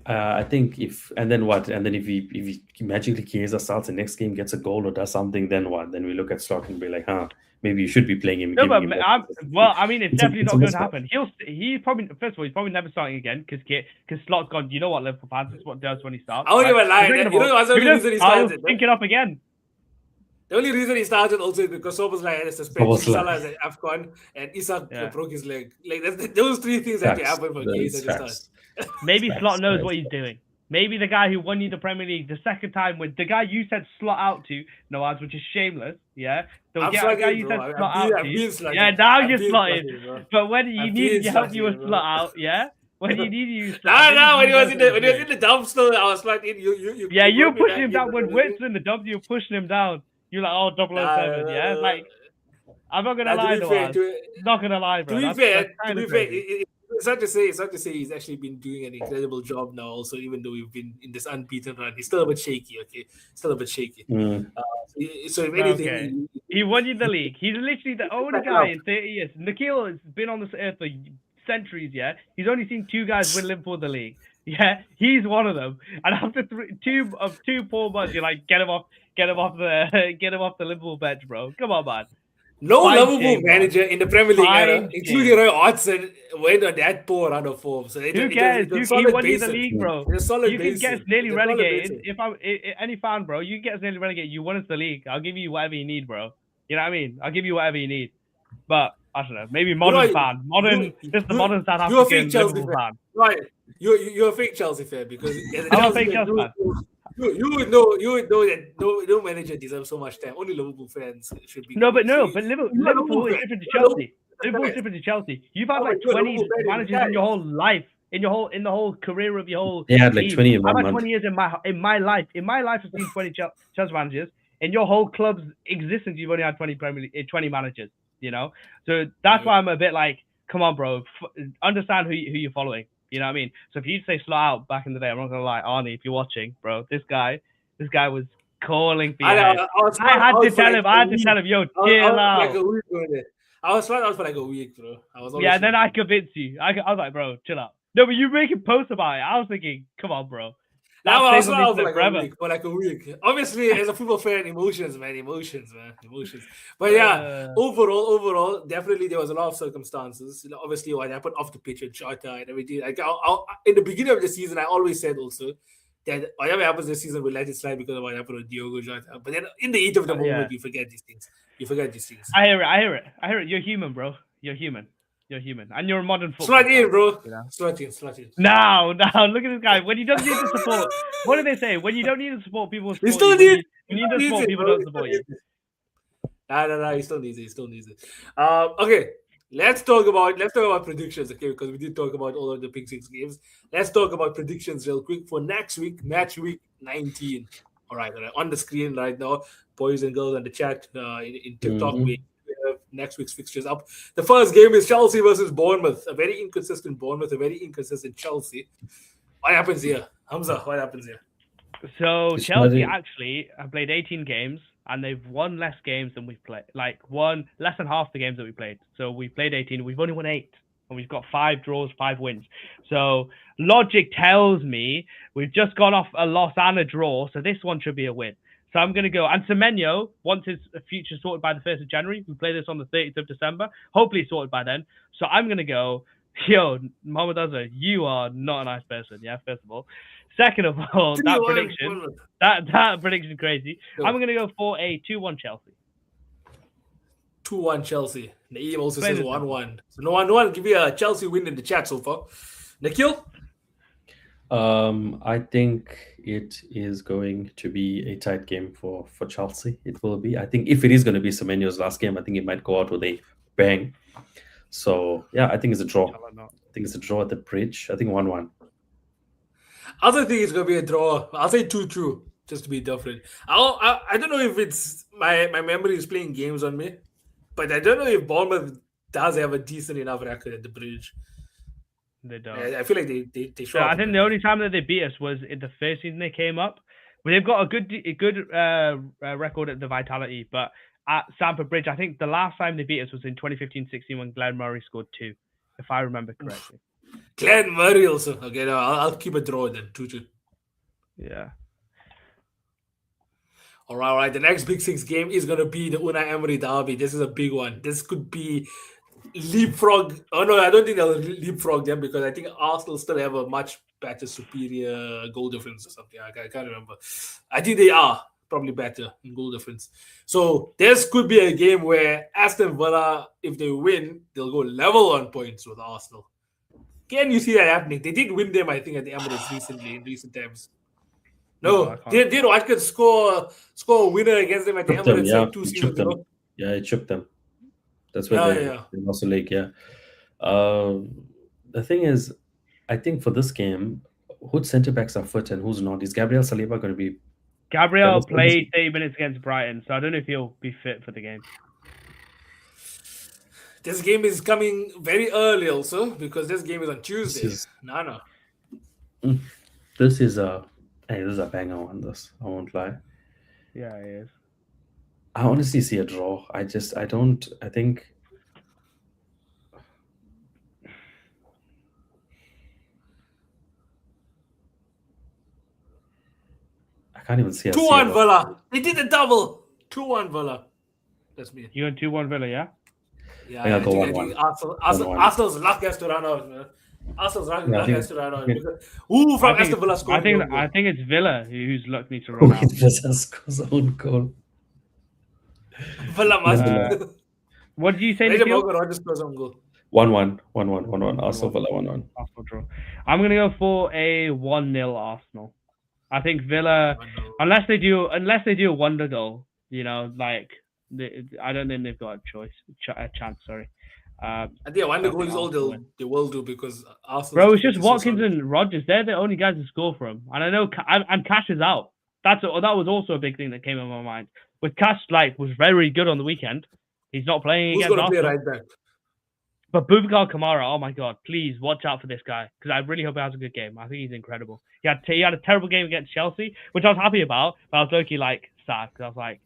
I think if he magically Chiesa starts the next game, gets a goal or does something, then what? Then we look at Slot and be like, maybe you should be playing him. No, but it's definitely not going to happen. He's probably never starting again because Slot's gone. You know what, Liverpool fans, this is what he does when he starts. I won't even lie. You know what's the only reason he started? Think it up again. The only reason he started also is because Soboslai had a suspension, Salah has an AFCON, and Isak broke his leg. Like those three things that happen for Chiesa to start. Maybe Slot knows what he's doing. Maybe the guy who won you the Premier League the second time, with the guy you said Slot out to, Noaz, which is shameless, yeah? The guy you said Slot out to, yeah, now you're slotted. But when you needed to help you with Slot out, yeah? When you needed you slot when he was in the dumpster, I was like, you pushing him down. When Witt's in the dump, you're pushing him down. You're like, 007, yeah? Like, I'm not going to lie, though. Not going to lie, bro. To be fair, it's hard to say he's actually been doing an incredible job now, also, even though we've been in this unbeaten run. He's still a bit shaky, okay? So if anything... He won you the league. He's literally the only guy in 30 years. Nikhil has been on this earth for centuries, yeah? He's only seen two guys win Liverpool the league. Yeah, he's one of them. And after two poor months, you're like, get him off the Liverpool bench, bro. Come on, man. No Liverpool manager in the Premier League era, including Roy Hodgson, went on that poor run of form. So who cares? He won you the league, bro. You can get us nearly relegated. If I'm any fan, bro, you can get us nearly relegated. You won us the league. I'll give you whatever you need, bro. You know what I mean? I'll give you whatever you need. But I don't know. Maybe modern fan. Just the modern South African Liverpool fan. Right. You're a fake Chelsea fan because I'm a fake Chelsea fan. You would know that no manager deserves so much time. Only Liverpool fans should be. But Liverpool is different to Chelsea. Liverpool is different to Chelsea. You've had like 20 managers in your whole life, in the whole career of your whole. They had like 20 in 1 month. I've had 20 years in my life. In my life, I've seen 20 Chelsea managers. In your whole club's existence, you've only had 20 managers. You know, so that's why I'm a bit like, come on, bro, understand who you're following. You know what I mean? So if you'd say Slot out back in the day, I'm not gonna lie, Arnie, if you're watching, bro, this guy was calling for you. I had to tell him, yo, chill out. I was trying out for like a week, bro. I was Yeah, and then I sweating. convinced you. I was like, bro, chill out. No, but you making posts about it. I was thinking, come on, bro. Now That I was stays on trying the out for internet like a forever. week, for like a week. Obviously, as a football fan, emotions, man, emotions. But yeah, overall, definitely there was a lot of circumstances. You know, obviously, what happened off the pitch with Jota and everything. Like in the beginning of the season, I always said also that whatever happens this season, we'll let it slide because of what happened with Diogo Jota. But then in the heat of the Yeah. moment, you forget these things. You forget these things. I hear it. You're human, bro. You're human. And you're a modern football Slut in, fan, bro. you know? Slut in. Now, look at this guy. When you don't need to support, what do they say? When you don't need to support, people He support still you. needs. When you need to support, it, people bro. don't support you. Nah. He still needs it. Okay. Let's talk about predictions, okay? Because we did talk about all of the Pick Six games. Let's talk about predictions real quick for next week, match week 19. All right. On the screen right now, boys and girls on the chat in TikTok, Mhm. we have next week's fixtures up. The first game is Chelsea versus Bournemouth. A very inconsistent Bournemouth, a very inconsistent Chelsea. What happens here, Hamza? What happens here? So It's Chelsea not actually have played 18 games and they've won less games than we've played. Like won less than half the games that we played. So we played 18. We've only won 8. And we've got 5 draws, 5 wins. So logic tells me we've just gone off a loss and a draw. So this one should be a win. So I'm going to go. And Semenyo wants his future sorted by the 1st of January. We play this on the 30th of December. Hopefully sorted by then. So I'm going to go, yo, Mohamed Azhar, you are not a nice person. Yeah, first of all. Second of all, that 3-1 prediction, Bournemouth. that prediction crazy. Go. I'm going to go for a 2-1 Chelsea. 2-1 Chelsea. Naeem also Play says this 1-1. So no one give me a Chelsea win in the chat so far. Nikhil? I think it is going to be a tight game for Chelsea. It will be. I think if it is going to be Semenyo's last game, I think it might go out with a bang. So yeah, I think it's a draw. I think it's a draw at the bridge. I think 1-1. I also think it's going to be a draw. I'll say 2-2, just to be different. I don't know if it's my memory is playing games on me, but I don't know if Bournemouth does have a decent enough record at the bridge. They don't. I feel like they show I think the only time that they beat us was in the first season they came up. But they've got a good record at the Vitality. But at Stamford Bridge, I think the last time they beat us was in 2015-16 when Glenn Murray scored 2, if I remember correctly. Glenn Murray also. Okay, no, I'll keep a draw then, 2-2. Yeah. All right. The next Big Six game is going to be the Unai Emery derby. This is a big one. This could be leapfrog. Oh no, I don't think they'll leapfrog them because I think Arsenal still have a much better, superior goal difference or something. I can't remember. I think they are probably better in goal difference. So this could be a game where Aston Villa, if they win, they'll go level on points with Arsenal. Can you see that happening? They did win them, I think, at the Emirates recently in recent times. No, did Watkins score a winner against them at the Emirates like 2 seasons ago? Yeah, it shook them. That's where they lost the league. Yeah. The thing is, I think for this game, whose centre backs are fit and who's not? Is Gabriel Saliba going to be? Gabriel played 30 minutes against Brighton, so I don't know if he'll be fit for the game. This game is coming very early also because this game is on Tuesday. This is a banger on this. I won't lie. Yeah, it is. I honestly see a draw. I think I can't even see 2-1 Villa. They did a double. 2-1 Villa. That's me. You went 2-1 Villa, yeah? Yeah, I think Arsenal's luck has to run out, man. Arsenal's luck has to run out. Who from Aston Villa scored? I think it's Villa whose luck needs to run out. Villa scores own goal. Villa must. What did you say, Nikhil? 1-1. Arsenal Villa 1-1. Arsenal draw. I'm gonna go for a 1-0 Arsenal. I think Villa, unless they do a wonder goal, you know, like I don't think they've got a chance. Sorry. I think wonder goal is all they will do because Arsenal. Bro, it's just Watkins and Rodgers. They're the only guys who score for them, and I know and Cash is out. That was also a big thing that came in my mind. But Cash was very good on the weekend. He's not playing against Arsenal. Who's going to play right back? But Boubacar Kamara, oh my God, please watch out for this guy because I really hope he has a good game. I think he's incredible. He had a terrible game against Chelsea, which I was happy about, but I was low-key sad because I was like,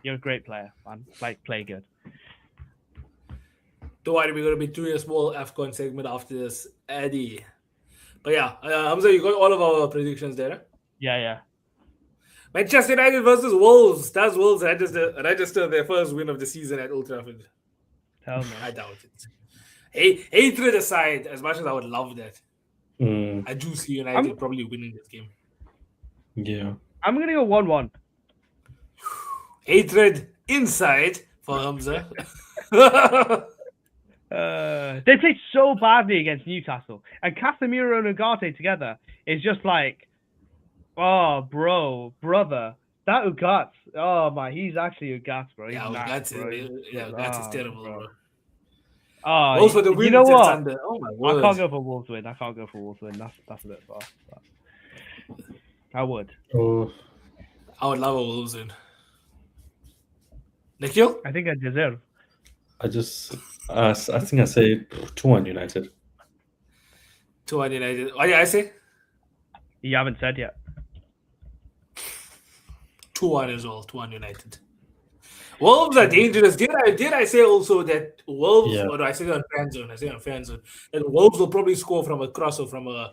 you're a great player, man. Like, play good. Don't worry, we're going to be doing a small AFCON segment after this, Eddie. But yeah, Hamza, you got all of our predictions there. Yeah. Manchester United versus Wolves. Does Wolves register their first win of the season at Old Trafford? Hell no. I doubt it. Hatred aside, as much as I would love that, I do see United probably winning this game. Yeah. I'm going to go 1-1. Hatred inside for Hamza. They played so badly against Newcastle, and Casemiro and Ugarte together is just like, oh, brother, that Ugarte, oh my, he's actually Ugarte, bro. He's Ugarte is terrible, bro. Oh, also the win, you know what? Sunday. Oh my word. I can't go for Wolves win. That's a bit far. But I would. Oh, I would love a Wolves win. Nikhil? I think I deserve. I think I say 2-1 United. 2-1 United. What did I say? You haven't said yet. 2-1 as well. 2-1 United. Wolves are dangerous. Did I say also that Wolves, or do I say it on fan zone? I say it on fan zone. That Wolves will probably score from a cross or from a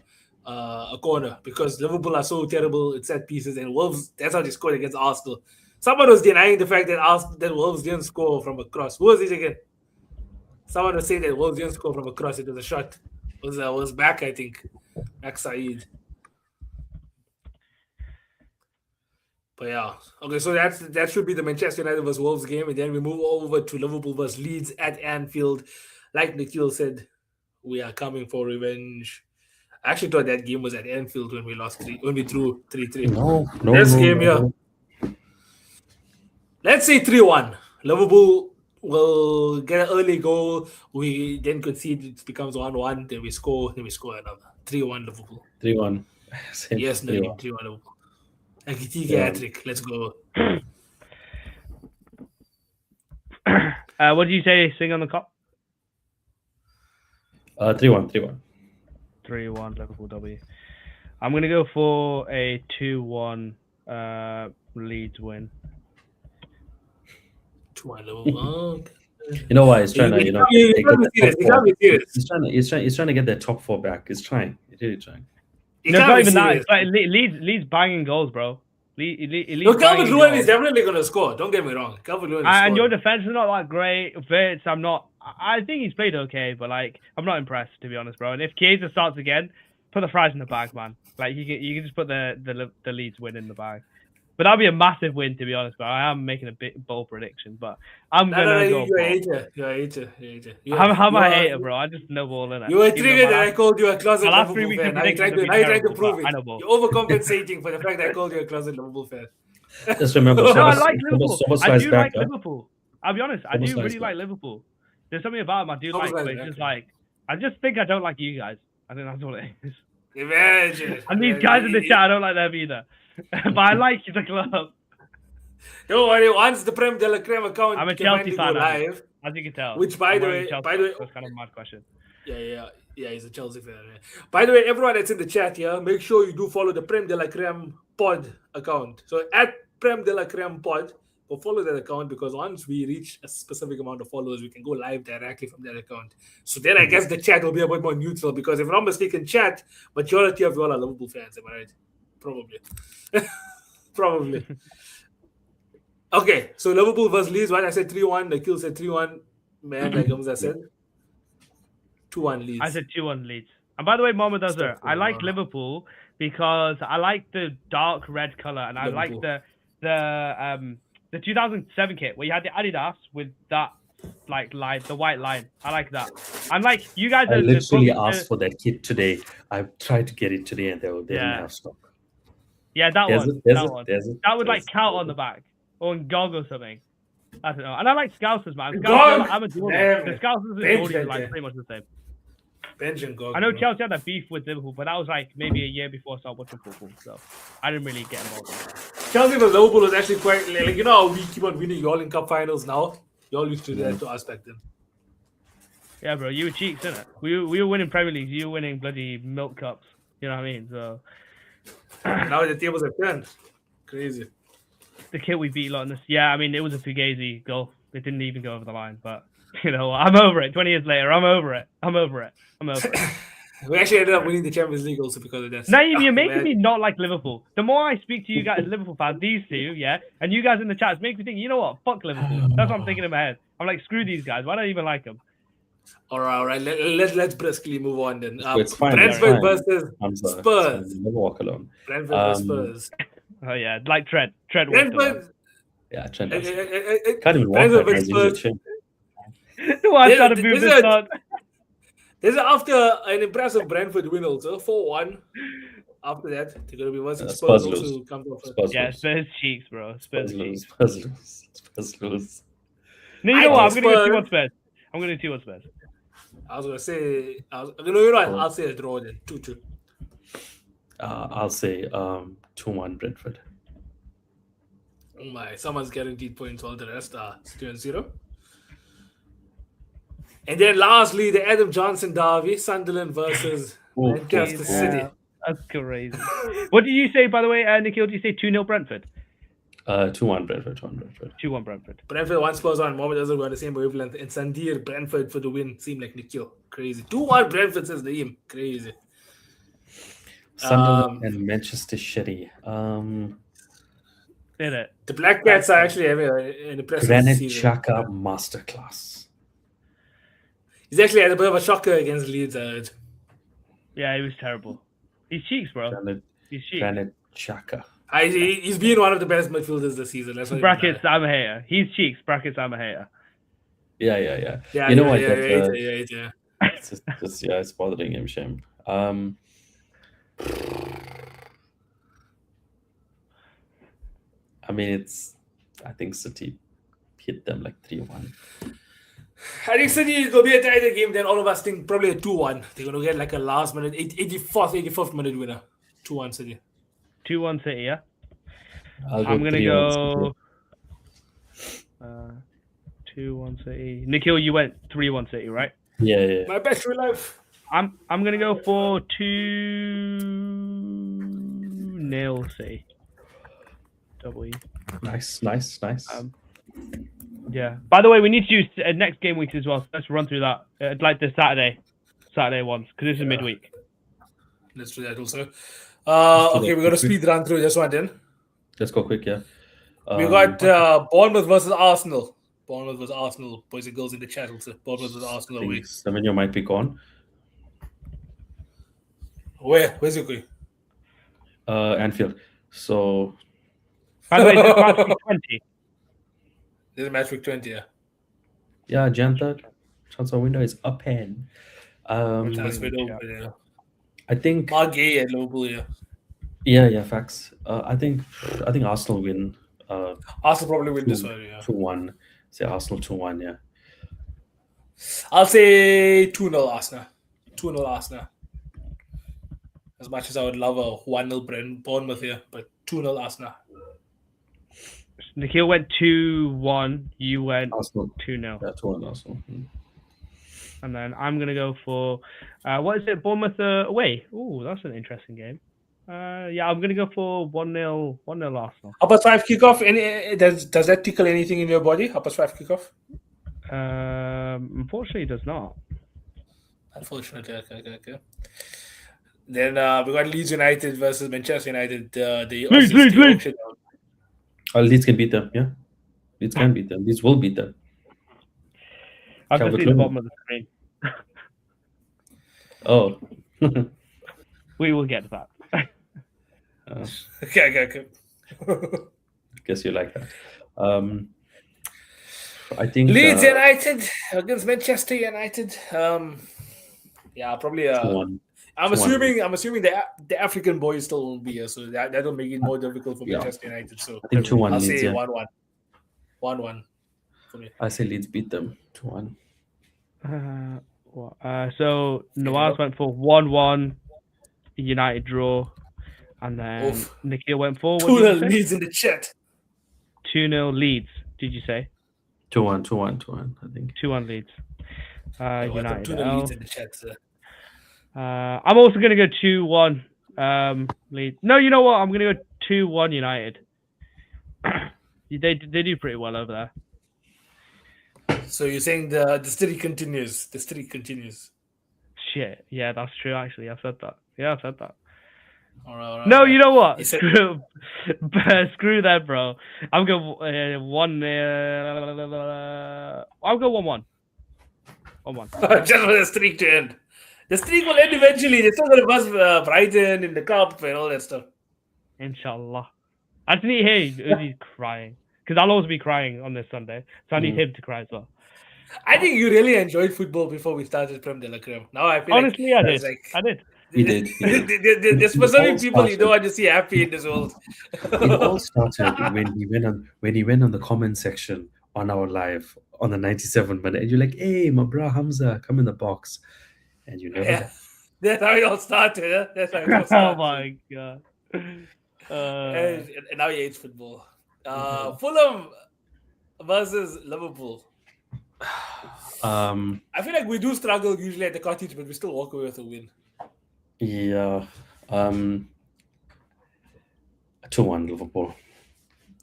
corner because Liverpool are so terrible at set pieces, and Wolves, that's how they scored against Arsenal. Someone was denying the fact that Wolves didn't score from a cross. Who was it again? Someone was saying that Wolves didn't score from a cross. It was a shot. It was back, I think. Back Saeed. But yeah. Okay, so that should be the Manchester United vs Wolves game. And then we move over to Liverpool vs Leeds at Anfield. Like Nikhil said, we are coming for revenge. I actually thought that game was at Anfield when we drew 3-3. No. This game here. Let's say 3-1. Liverpool will get an early goal. We then concede, it becomes 1-1. Then we score another. 3-1 Liverpool. 3-1. Yes, 3-1 Liverpool. Hat-trick. Let's go. What do you say? Sing on the cup. 3-1. 3-1 Liverpool W. I'm gonna go for a 2-1 Leeds win. 2-1 Liverpool. You know why he's trying to, he's trying to get that top four back. He's trying. He's really trying. No, not even that. It's like Leeds banging goals, bro. Calvert-Lewin is definitely going to score. Don't get me wrong. Calvert-Lewin is and your defense is not that great. Wirtz, I think he's played okay, but like I'm not impressed, to be honest, bro. And if Chiesa starts again, put the fries in the bag, man. Like you can just put the Leeds win in the bag. But that'll be a massive win, to be honest. But I am making a bit bold prediction. But I'm gonna go. You're a hater. I'm a hater, bro. I just know ball in it. You were triggered that I called you a closet Liverpool fan. Now you're trying to prove it. You're overcompensating for the fact that I called you a closet Liverpool fan. Just remember. No, I like Liverpool. I do like Liverpool. I'll be honest. I do really like Liverpool. There's something about them I do like, but it's just like I just think I don't like you guys. I think that's what it is. Imagine. And these guys in the chat, I don't like them either. But I like the club. Don't worry, once the Prem de la Creme account I'm a Chelsea fan, live, as you can tell. Which by the way, that's kind of a mad question. Yeah, he's a Chelsea fan. Yeah. By the way, everyone that's in the chat here, make sure you do follow the Prem de la Creme pod account. So at Prem de la Creme pod, go follow that account because once we reach a specific amount of followers, we can go live directly from that account. So then I guess the chat will be a bit more neutral because if I'm not mistaken, chat, majority of you all are Liverpool fans, am I right? Probably. Okay, so Liverpool versus Leeds. When I said 3-1, Nikhil said 3-1. Man, like Hamza said, 2-1 Leeds. I said 2-1 Leeds. And by the way, Mohamed Azhar, I like Liverpool because I like the dark red color, and I like the 2007 kit where you had the Adidas with that like line, the white line. I like that. And like you guys, I literally asked for that kit today. I tried to get it today, and they didn't have stock. Yeah, that one. That would like count on the back. back or on GOG or something. I don't know. And I like Scousers, man. I'm a Jordan. The Scousers and Jordan are like pretty much the same. I know Chelsea had that beef with Liverpool, but that was like maybe a year before I started watching football, so I didn't really get involved in it. Chelsea versus Liverpool was actually quite like you know how we keep on winning y'all in cup finals now. Y'all used to do that to us back then. Yeah, bro, you were cheeks, innit? We were winning Premier League, you were winning bloody milk cups. You know what I mean? So now the tables are turned. Crazy. The kit we beat a lot in this. Yeah, I mean it was a Fugazi goal. It didn't even go over the line, but You know, I'm over it. 20 years later, I'm over it. I'm over it. I'm over it. We actually ended up winning the Champions League also because of that. Naeem, you're making man. me not like Liverpool. The more I speak to you guys, Liverpool fans, these two, yeah, and you guys in the chat, make me think, you know what? Fuck Liverpool. That's what I'm thinking in my head. I'm like, screw these guys. Why don't I even like them? All right. Let's briskly move on then. It's fine. Brentford it's fine. versus Hamza, Spurs. it's fine. Never walk alone. Brentford versus Spurs. Oh yeah, like Trent. Trent walked alone. Brentford. Yeah, Trent. eh, does. eh, eh, eh, Can't even walk Brentford that versus guy's injured. Spurs. Shame. Why trying to move this on? This is after an impressive Brentford win also, 4-1. After that, they're going to be versus Spurs Spurs also lose. comes off. Spurs Yeah, lose. Spurs cheeks, bro. Spurs lose. cheeks. Spurs lose. No, you know what? I'm think gonna go Spurs- 2-1 Spurs. I'm gonna do 2-1 Spurs. I was going to say, I'll say a draw then, 2-2. I'll say 2-1 Brentford. Oh my, someone's guaranteed points, all the rest are 2-0. And then lastly, the Adam Johnson derby, Sunderland versus Manchester City. Yeah, that's crazy. What did you say, by the way, Nikhil? Did you say 2-0 Brentford? 2-1 Brentford. 2-1 Brentford. Brentford 1 Spurs on. Mohamed doesn't go on the same wavelength. And Sandir, Brentford for the win. Seemed like Nikhil. Crazy. 2-1 Brentford says Naeem. Crazy. Sunderland and Manchester City. Did it? The Black Cats are actually having an impressive Granit season. Xhaka masterclass. He's actually had a bit of a shocker against Leeds. I heard. Yeah, he was terrible. He's cheeks, bro. He's cheeks. Granit Xhaka. He's been one of the best midfielders this season. Let's not Brackets, even lie. I'm a hater. He's cheeks. Brackets, I'm a hater. Yeah. Yeah, You know what? Yeah. It's just it's bothering him. Shame. I mean, I think City hit them like 3-1. I think City will be a tighter game than all of us think. Probably a 2-1. They're going to get like a last minute, 85th minute winner. 2-1 City. 2-1 City, yeah? I'll I'm going to 3-1 go 2-1 City. Nikhil, you went 3-1 City, right? Yeah. My best real life. I'm going to go for 2-0 City. W. Nice. Yeah. By the way, we need to do next game weeks as well. So let's run through that. Like the Saturday ones, because this is midweek. Let's do that also. Okay, we're going to speed run through this one then. Let's go quick, yeah. We got Bournemouth versus Arsenal. Bournemouth versus Arsenal. Boys and girls in the chat also. Bournemouth versus Arsenal away. Semenyo might be gone. Where's your guy? Anfield. So By the way, this match week 20. This is match week 20, yeah. yeah, Jan 3rd. Transfer window is open. Transfer open, yeah. I think Mark Gay at Liverpool, yeah. Yeah, facts. I think Arsenal win. Arsenal probably win this one, yeah. 2-1. Say Arsenal 2-1, yeah. I'll say 2-0 Arsenal. 2-0 Arsenal. As much as I would love a 1-0 Bournemouth here, but 2-0 Arsenal. Nikhil went 2-1. You went Arsenal 2-0. Yeah, 2-1 Arsenal. And then I'm going to go for, what is it, Bournemouth away? Ooh, that's an interesting game. Yeah, I'm going to go for 1-0 Arsenal. Upper 5 kickoff, does that tickle anything in your body? Upper 5 kickoff? Unfortunately, it does not. Unfortunately, okay. Then we got Leeds United versus Manchester United. Leeds. Leeds can beat them, yeah. Leeds can beat them. Leeds will beat them. I've just seen the bottom of the screen. Oh. We will get to that. Okay. Guess you like that. I think Leeds United against Manchester United. Yeah, probably. 2-1. I'm assuming the African boys still won't be here, so that'll make it more difficult for Manchester United. So I think 2-1 I'll Leeds, say yeah. 1-1. 1-1 for me. I say Leeds beat them 2-1. So Nawaz went for 1-1 United draw, and then Nikhil went for 2-0 Leeds in the chat. 2-0 Leeds. Did you say 2-1? I think 2-1 Leeds? United. 2-0 Leeds in the chat. I'm also gonna go 2-1 Leeds. No, you know what? I'm gonna go 2-1 United. They do pretty well over there. So you're saying the streak continues. The streak continues. Shit. Yeah, that's true. Actually, I've said that. Yeah, I've said that. All right, No, you know what? You said- Screw that, bro. I'm going one. I'll go 1-1. 1-1. Just for the streak to end. The streak will end eventually. They're still going to bust Brighton in the cup and all that stuff. Inshallah. I just need Uzi's crying because I'll always be crying on this Sunday, so I need him to cry as well. I think you really enjoyed football before we started Prem de la Creme. Now I feel Honestly, like I it's did. like I did. He did. there's specific people you don't want to see happy in this world. It all started when he went on the comment section on our live on the 97th minute, and you're like, "Hey, my bro Hamza, come in the box," and you never. Yeah. That's how it all started. Huh? That's how it all Oh started. my god. And now he hates football. Fulham versus Liverpool. I feel like we do struggle usually at the cottage, but we still walk away with a win. Yeah. 2-1 Liverpool.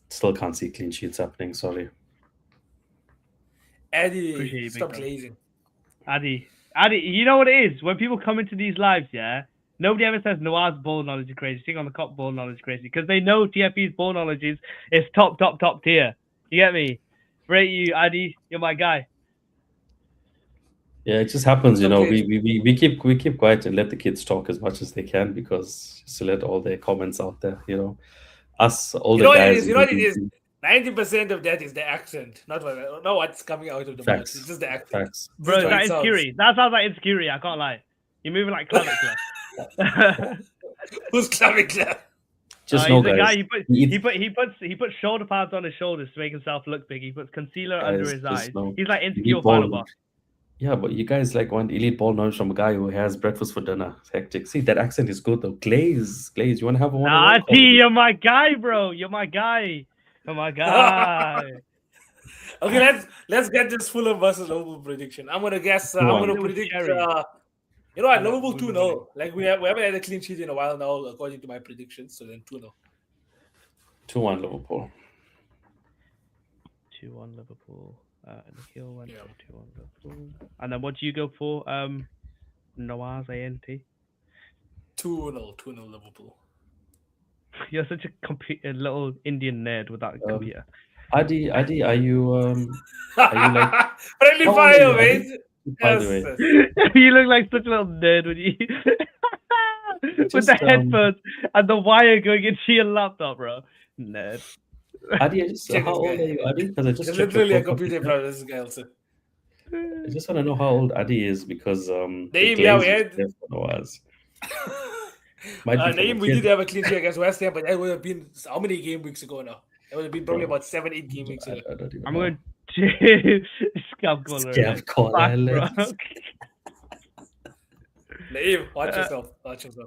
Still can't see clean sheets happening. Sorry. Eddie, Appreciate you, stop big bro. glazing. Addy, you know what it is? When people come into these lives, yeah, nobody ever says Noah's ball knowledge is crazy. Sing on the cop ball knowledge is crazy because they know TFP's ball knowledge is top tier. You get me? Rate you, Addy. You're my guy. Yeah, it just happens, you know. Okay. We keep quiet and let the kids talk as much as they can because just to let all their comments out there, you know. Us older guys. You know what it is? 90% of that is the accent, not what's coming out of the mouth. It's just the accent. Facts. Bro, Just that it sounds. insecurity. That sounds like insecurity. I can't lie. You're moving like Clever. Who's Clavicler? Just he's know, the guys. guy. He puts shoulder pads on his shoulders to make himself look big. He puts concealer under Guys, his just eyes. know. He's like insecure Elite ball- final boss. Yeah, but you guys like want elite ball knowledge from a guy who has breakfast for dinner. It's hectic. See, that accent is good though. Glaze. You want to have one? Nah, T, you're my guy, bro. You're my guy. Oh my god. Okay, let's get this Fulham versus Liverpool prediction. I'm gonna guess. I'm on. gonna predict. Cherry. You know what? Liverpool 2-0. Like we haven't had a clean sheet in a while now, according to my predictions. So then 2-0. 2-1 Liverpool. 2-1 Liverpool. Nikhil went for 2-1 Liverpool. And then what do you go for? Noah's ANT. 2-0 Liverpool. You're such a little Indian nerd with that computer. Adi, are you like friendly How old fire, are you, mate? by the way? You look like such a little nerd with you. With Just, the headphones and the wire going into your laptop, bro. Nerd. Adi, how old are you, Adi? Because I just It's checked literally your a computer problem. This guy also. I just want to know how old Adi is because the Naeem, glaze yeah, is we had- there for Noah's. Might be for the Naeem, we kid. did have a clean sheet against West Ham, but that would have been how many game weeks ago now? It would have been probably Bro. about 7-8 game weeks ago. I don't even I'm know. going to scab caller. Scab caller, Fuck, bro. Naeem, watch yourself.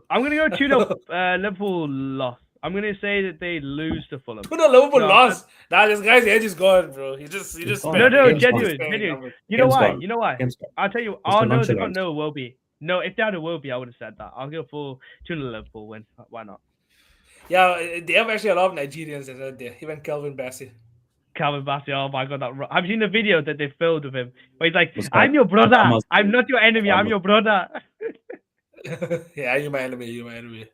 I'm going to go 2-0 Liverpool loss. I'm going to say that they lose to Fulham. 2-0 Liverpool No, lost. Nah, this guy's head is gone, bro. He just It's gone. spent- No, he just genuine, spent genuine. numbers. You know Game's why? gone. You know why? Game's gone. I'll tell you. Mr. Oh, no, they got Nonchalant. no will be. No, if they had a will be, I would have said that. I'll go for 2-0 Liverpool win. Why not? Yeah, they have actually a lot of Nigerians that are there. Even Calvin Bassey. Calvin Bassey, oh my god, have you seen the video that they filmed of him? Where he's like, Was I'm that- your brother. Bahamas- I'm not your enemy. I'm Bahamas- your brother. Yeah, you're my enemy.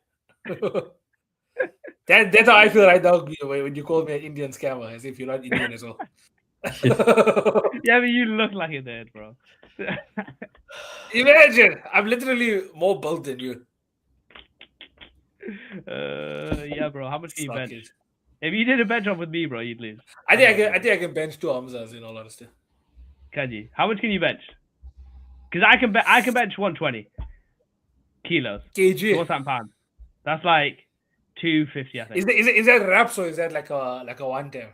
That's how I feel right now when you call me an Indian scammer, as if you're not Indian as well. Yeah, but you look like a nerd, bro. Imagine, I'm literally more built than you. Yeah, bro. How much can you Fuck bench? it. If you did a bench up with me, bro, you'd lose. I think I can bench 2 Hamzas in all honesty. Can you? How much can you bench? Because I can bench 120 kilos. KG. What's that in pounds? That's like 250, I think. Is that reps or is that like a one time?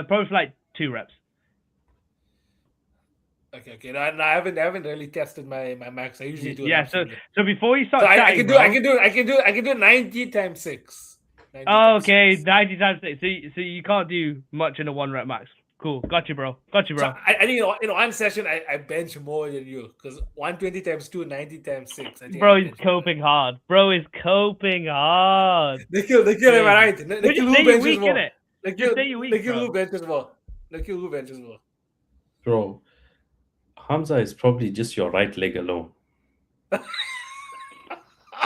Probably for like 2 reps. Okay. No, I haven't really tested my max. I usually do. Yeah. reps So only. before you start, So I chatting, can bro, do 90 times 6. 90 Oh, times okay, 6. 90 times 6. So you can't do much in a 1 rep max. Cool. Got you, bro. So I think in one session I bench more than you because 120 times 2, 90 times 6. I think Bro I is bench more. coping hard. Bro is coping hard. Nikhil, am I right? But Nikhil just who say you're benches weak, more? innit? Nikhil say you're weak, who bro. benches more? Like who benches more? Bro, Hamza is probably just your right leg alone.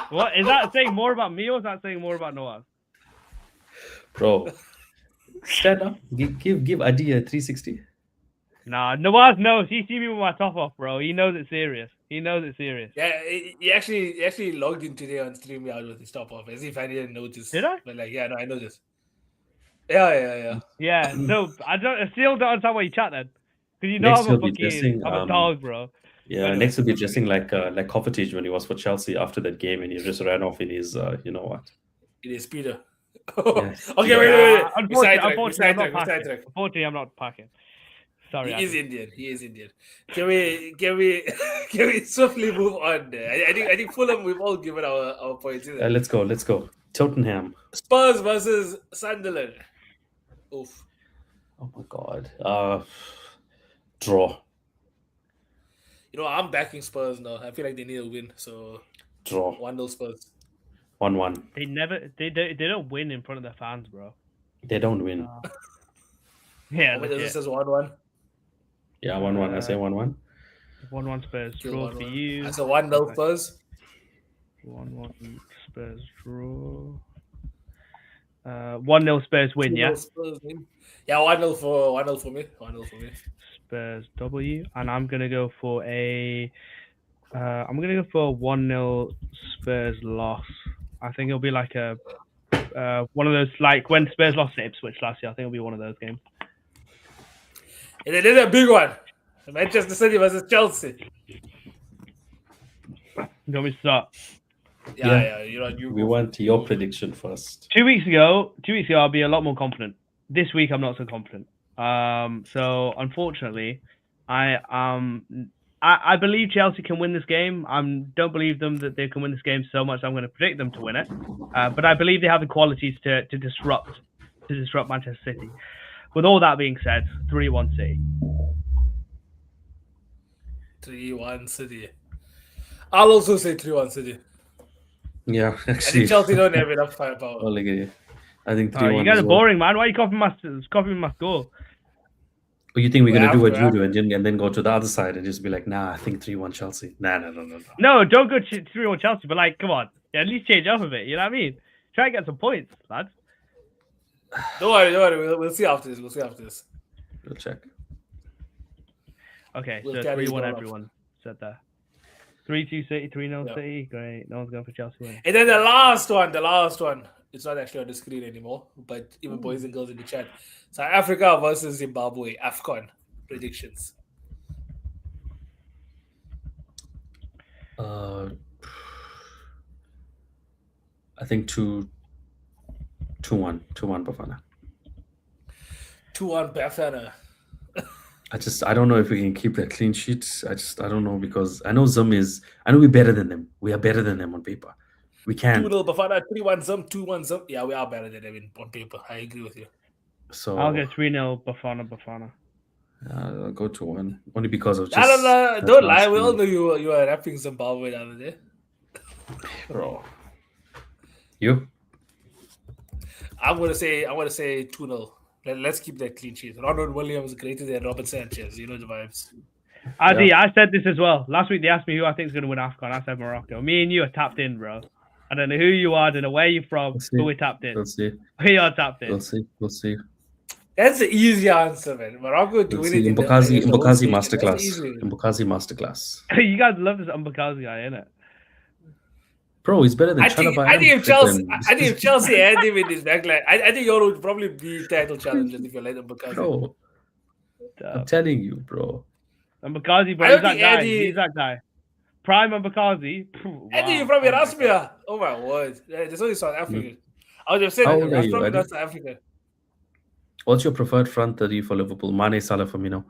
What is that saying more about me or is that saying more about Noah? Bro, stand up. Give Adi a 360. Nah, Nawaz knows. He see me with my top off, bro. He knows it's serious. He knows it's serious. Yeah, he actually logged in today on StreamYard with his top off, as if I didn't notice. Did I? But like, yeah, no, I noticed. Yeah. Yeah. So I still don't understand why you chat then, because you know Next I'm a he'll be fucking dressing, I'm a dog, bro. Yeah, Anyway, next he'll be dressing like Kovacic when he was for Chelsea after that game, and he just ran off in his you know what? it is Peter. Yes. Okay, wait. Unfortunately, I'm not packing. Sidetrack. Unfortunately, I'm not packing. Sorry, He is Indian. Can we can we swiftly move on? I think Fulham. We've all given our points. Isn't it? Let's go. Tottenham. Spurs versus Sunderland. Oof. Oh my god. Draw. You know, I'm backing Spurs now. I feel like they need a win. So Draw. 1-0 Spurs. 1-1. They don't win in front of their fans, bro. They don't win. Yeah, What does it says 1-1? Yeah, 1-1. I say 1-1. 1-1 Spurs draw for you. That's a 1-0 Spurs. 1-1 Spurs draw. 1-0 Spurs win, yeah. Spurs win. Yeah, 1-0 for me. 1-0 for me. Spurs W, and I'm gonna go for a 1-0 Spurs loss. I think it'll be like a one of those, like when Spurs lost to Ipswich last year. I think it'll be one of those games. And then there's a big one. Manchester City versus Chelsea. You want me to start? Yeah. We want your prediction first. 2 weeks ago, I'll be a lot more confident. This week, I'm not so confident. So unfortunately, I believe Chelsea can win this game. I don't believe them that they can win this game so much. I'm going to predict them to win it. But I believe they have the qualities to disrupt Manchester City. With all that being said, 3-1 City. 3-1 City. I'll also say 3-1 City. Yeah, I actually. think Chelsea don't have enough firepower. I think 3-1. You guys are boring, man. Why are you copying my score? Oh, you think we're gonna do what you do and then go to the other side and just be like, nah, I think 3-1 Chelsea. Nah. No, don't go 3-1 Chelsea. But like, come on, at least change up a bit. You know what I mean? Try and get some points, lads. Don't worry. We'll see after this. We'll check. Okay, We'll so carry 3-1 it on. everyone said that. 3-2 City, 3-0 City. Great. No one's going for Chelsea win. And then the last one. It's not actually on the screen anymore, but even boys and girls in the chat. South Africa versus Zimbabwe. AFCON predictions. I think 2-1 Bafana. 2-1 Bafana. I don't know if we can keep that clean sheet. I don't know, because I know we're better than them. We are better than them on paper. We can. 2-0 Bafana, 3-1 Zum, 2-1 Zum. Yeah, we are better than them on paper. I agree with you. So I'll get 3-0 Bafana. I'll go 2-1 only because of just. Don't lie. We all know you are rapping Zimbabwe the other day, bro. You? I'm gonna say 2-0. Let's keep that clean sheet. Ronald Williams greater than Robert Sanchez. You know the vibes. Adi, I said this as well. Last week they asked me who I think is going to win AFCON. I said Morocco. Me and you are tapped in, bro. I don't know who you are. I don't know where you're from, but we're tapped in. We'll see. We are tapped in. We'll see. That's the easy answer, man. Morocco to win it in Mbakazi the whole stage. Mbakazi masterclass. You guys love this Mbakazi guy, innit? Bro, he's better than I think if Chelsea had him in his backline, I think you would probably be title challengers if you let Mbakazi. Bro, I'm telling you, bro. Mbakazi, bro, he's that guy. Prime Mbakazi. Eddie from Erasmus. Oh my word. There's only South African. I was just saying, I'm from South Africa. What's your preferred front three for Liverpool? Mane, Salah, Firmino.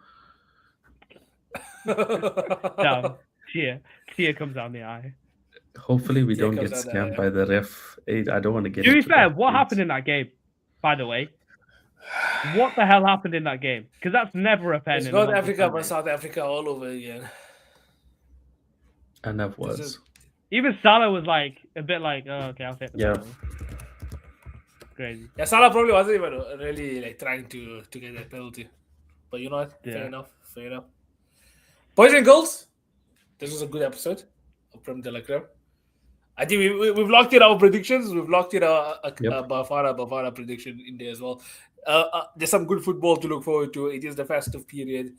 Down. Tear comes down the eye. Hopefully we don't get scammed by the ref. I don't want to get. To be fair, what happened in that game? By the way, what the hell happened in that game? Because that's never a pen. It's North Africa, but South Africa all over again. And that was. Even Salah was like a bit like, oh, okay, I'll take the penalty. Crazy. Yeah, Salah probably wasn't even really like trying to get that penalty. But you know what? Yeah. Fair enough. Fair enough. Boys and girls, this was a good episode of Prem de la Creme. I think we've locked in our predictions. We've locked in a Yep. Bafana prediction in there as well. There's some good football to look forward to. It is the festive period.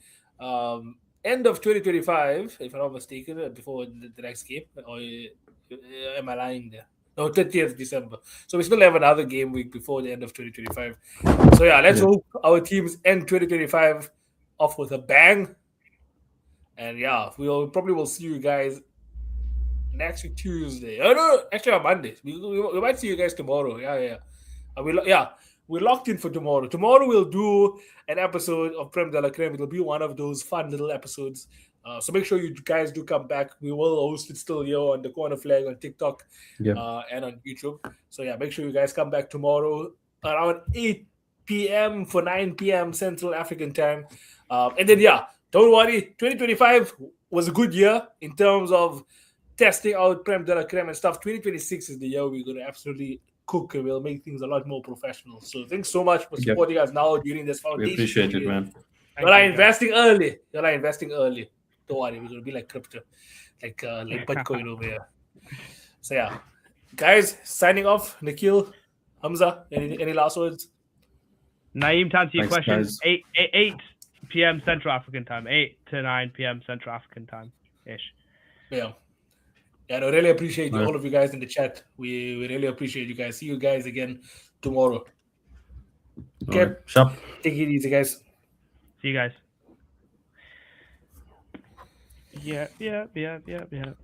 End of 2025, if I'm not mistaken, before the next game. Or am I lying there? No, 30th December. So we still have another game week before the end of 2025. So yeah, let's Yeah. hope our teams end 2025 off with a bang. And yeah, probably will see you guys next week Tuesday. Oh no, actually on Monday. We might see you guys tomorrow. Yeah. We're locked in for tomorrow. Tomorrow we'll do an episode of Prem de la Creme. It'll be one of those fun little episodes. So make sure you guys do come back. We will host it still here on the Corner Flag on TikTok Yeah. and on YouTube. So yeah, make sure you guys come back tomorrow around 8 p.m. for 9 p.m. Central African time. And then yeah, don't worry. 2025 was a good year in terms of testing out Prem de la Creme and stuff. 2026 is the year we're going to absolutely cook and we'll make things a lot more professional. So thanks so much for Yep. supporting us now during this We foundation. appreciate it, period. man. You're like investing early. Don't worry, we're going to be like crypto, like Bitcoin over here. So yeah, guys, signing off. Nikhil, Hamza, any last words? Naeem, to answer your Thanks, question, guys. 8 p.m. Central African time, 8 to 9 p.m. Central African time ish. Yeah. Yeah, no, really appreciate Right. all of you guys in the chat. We really appreciate you guys. See you guys again tomorrow. Okay. All right. Sharp. Take it easy, guys. See you guys. Yeah.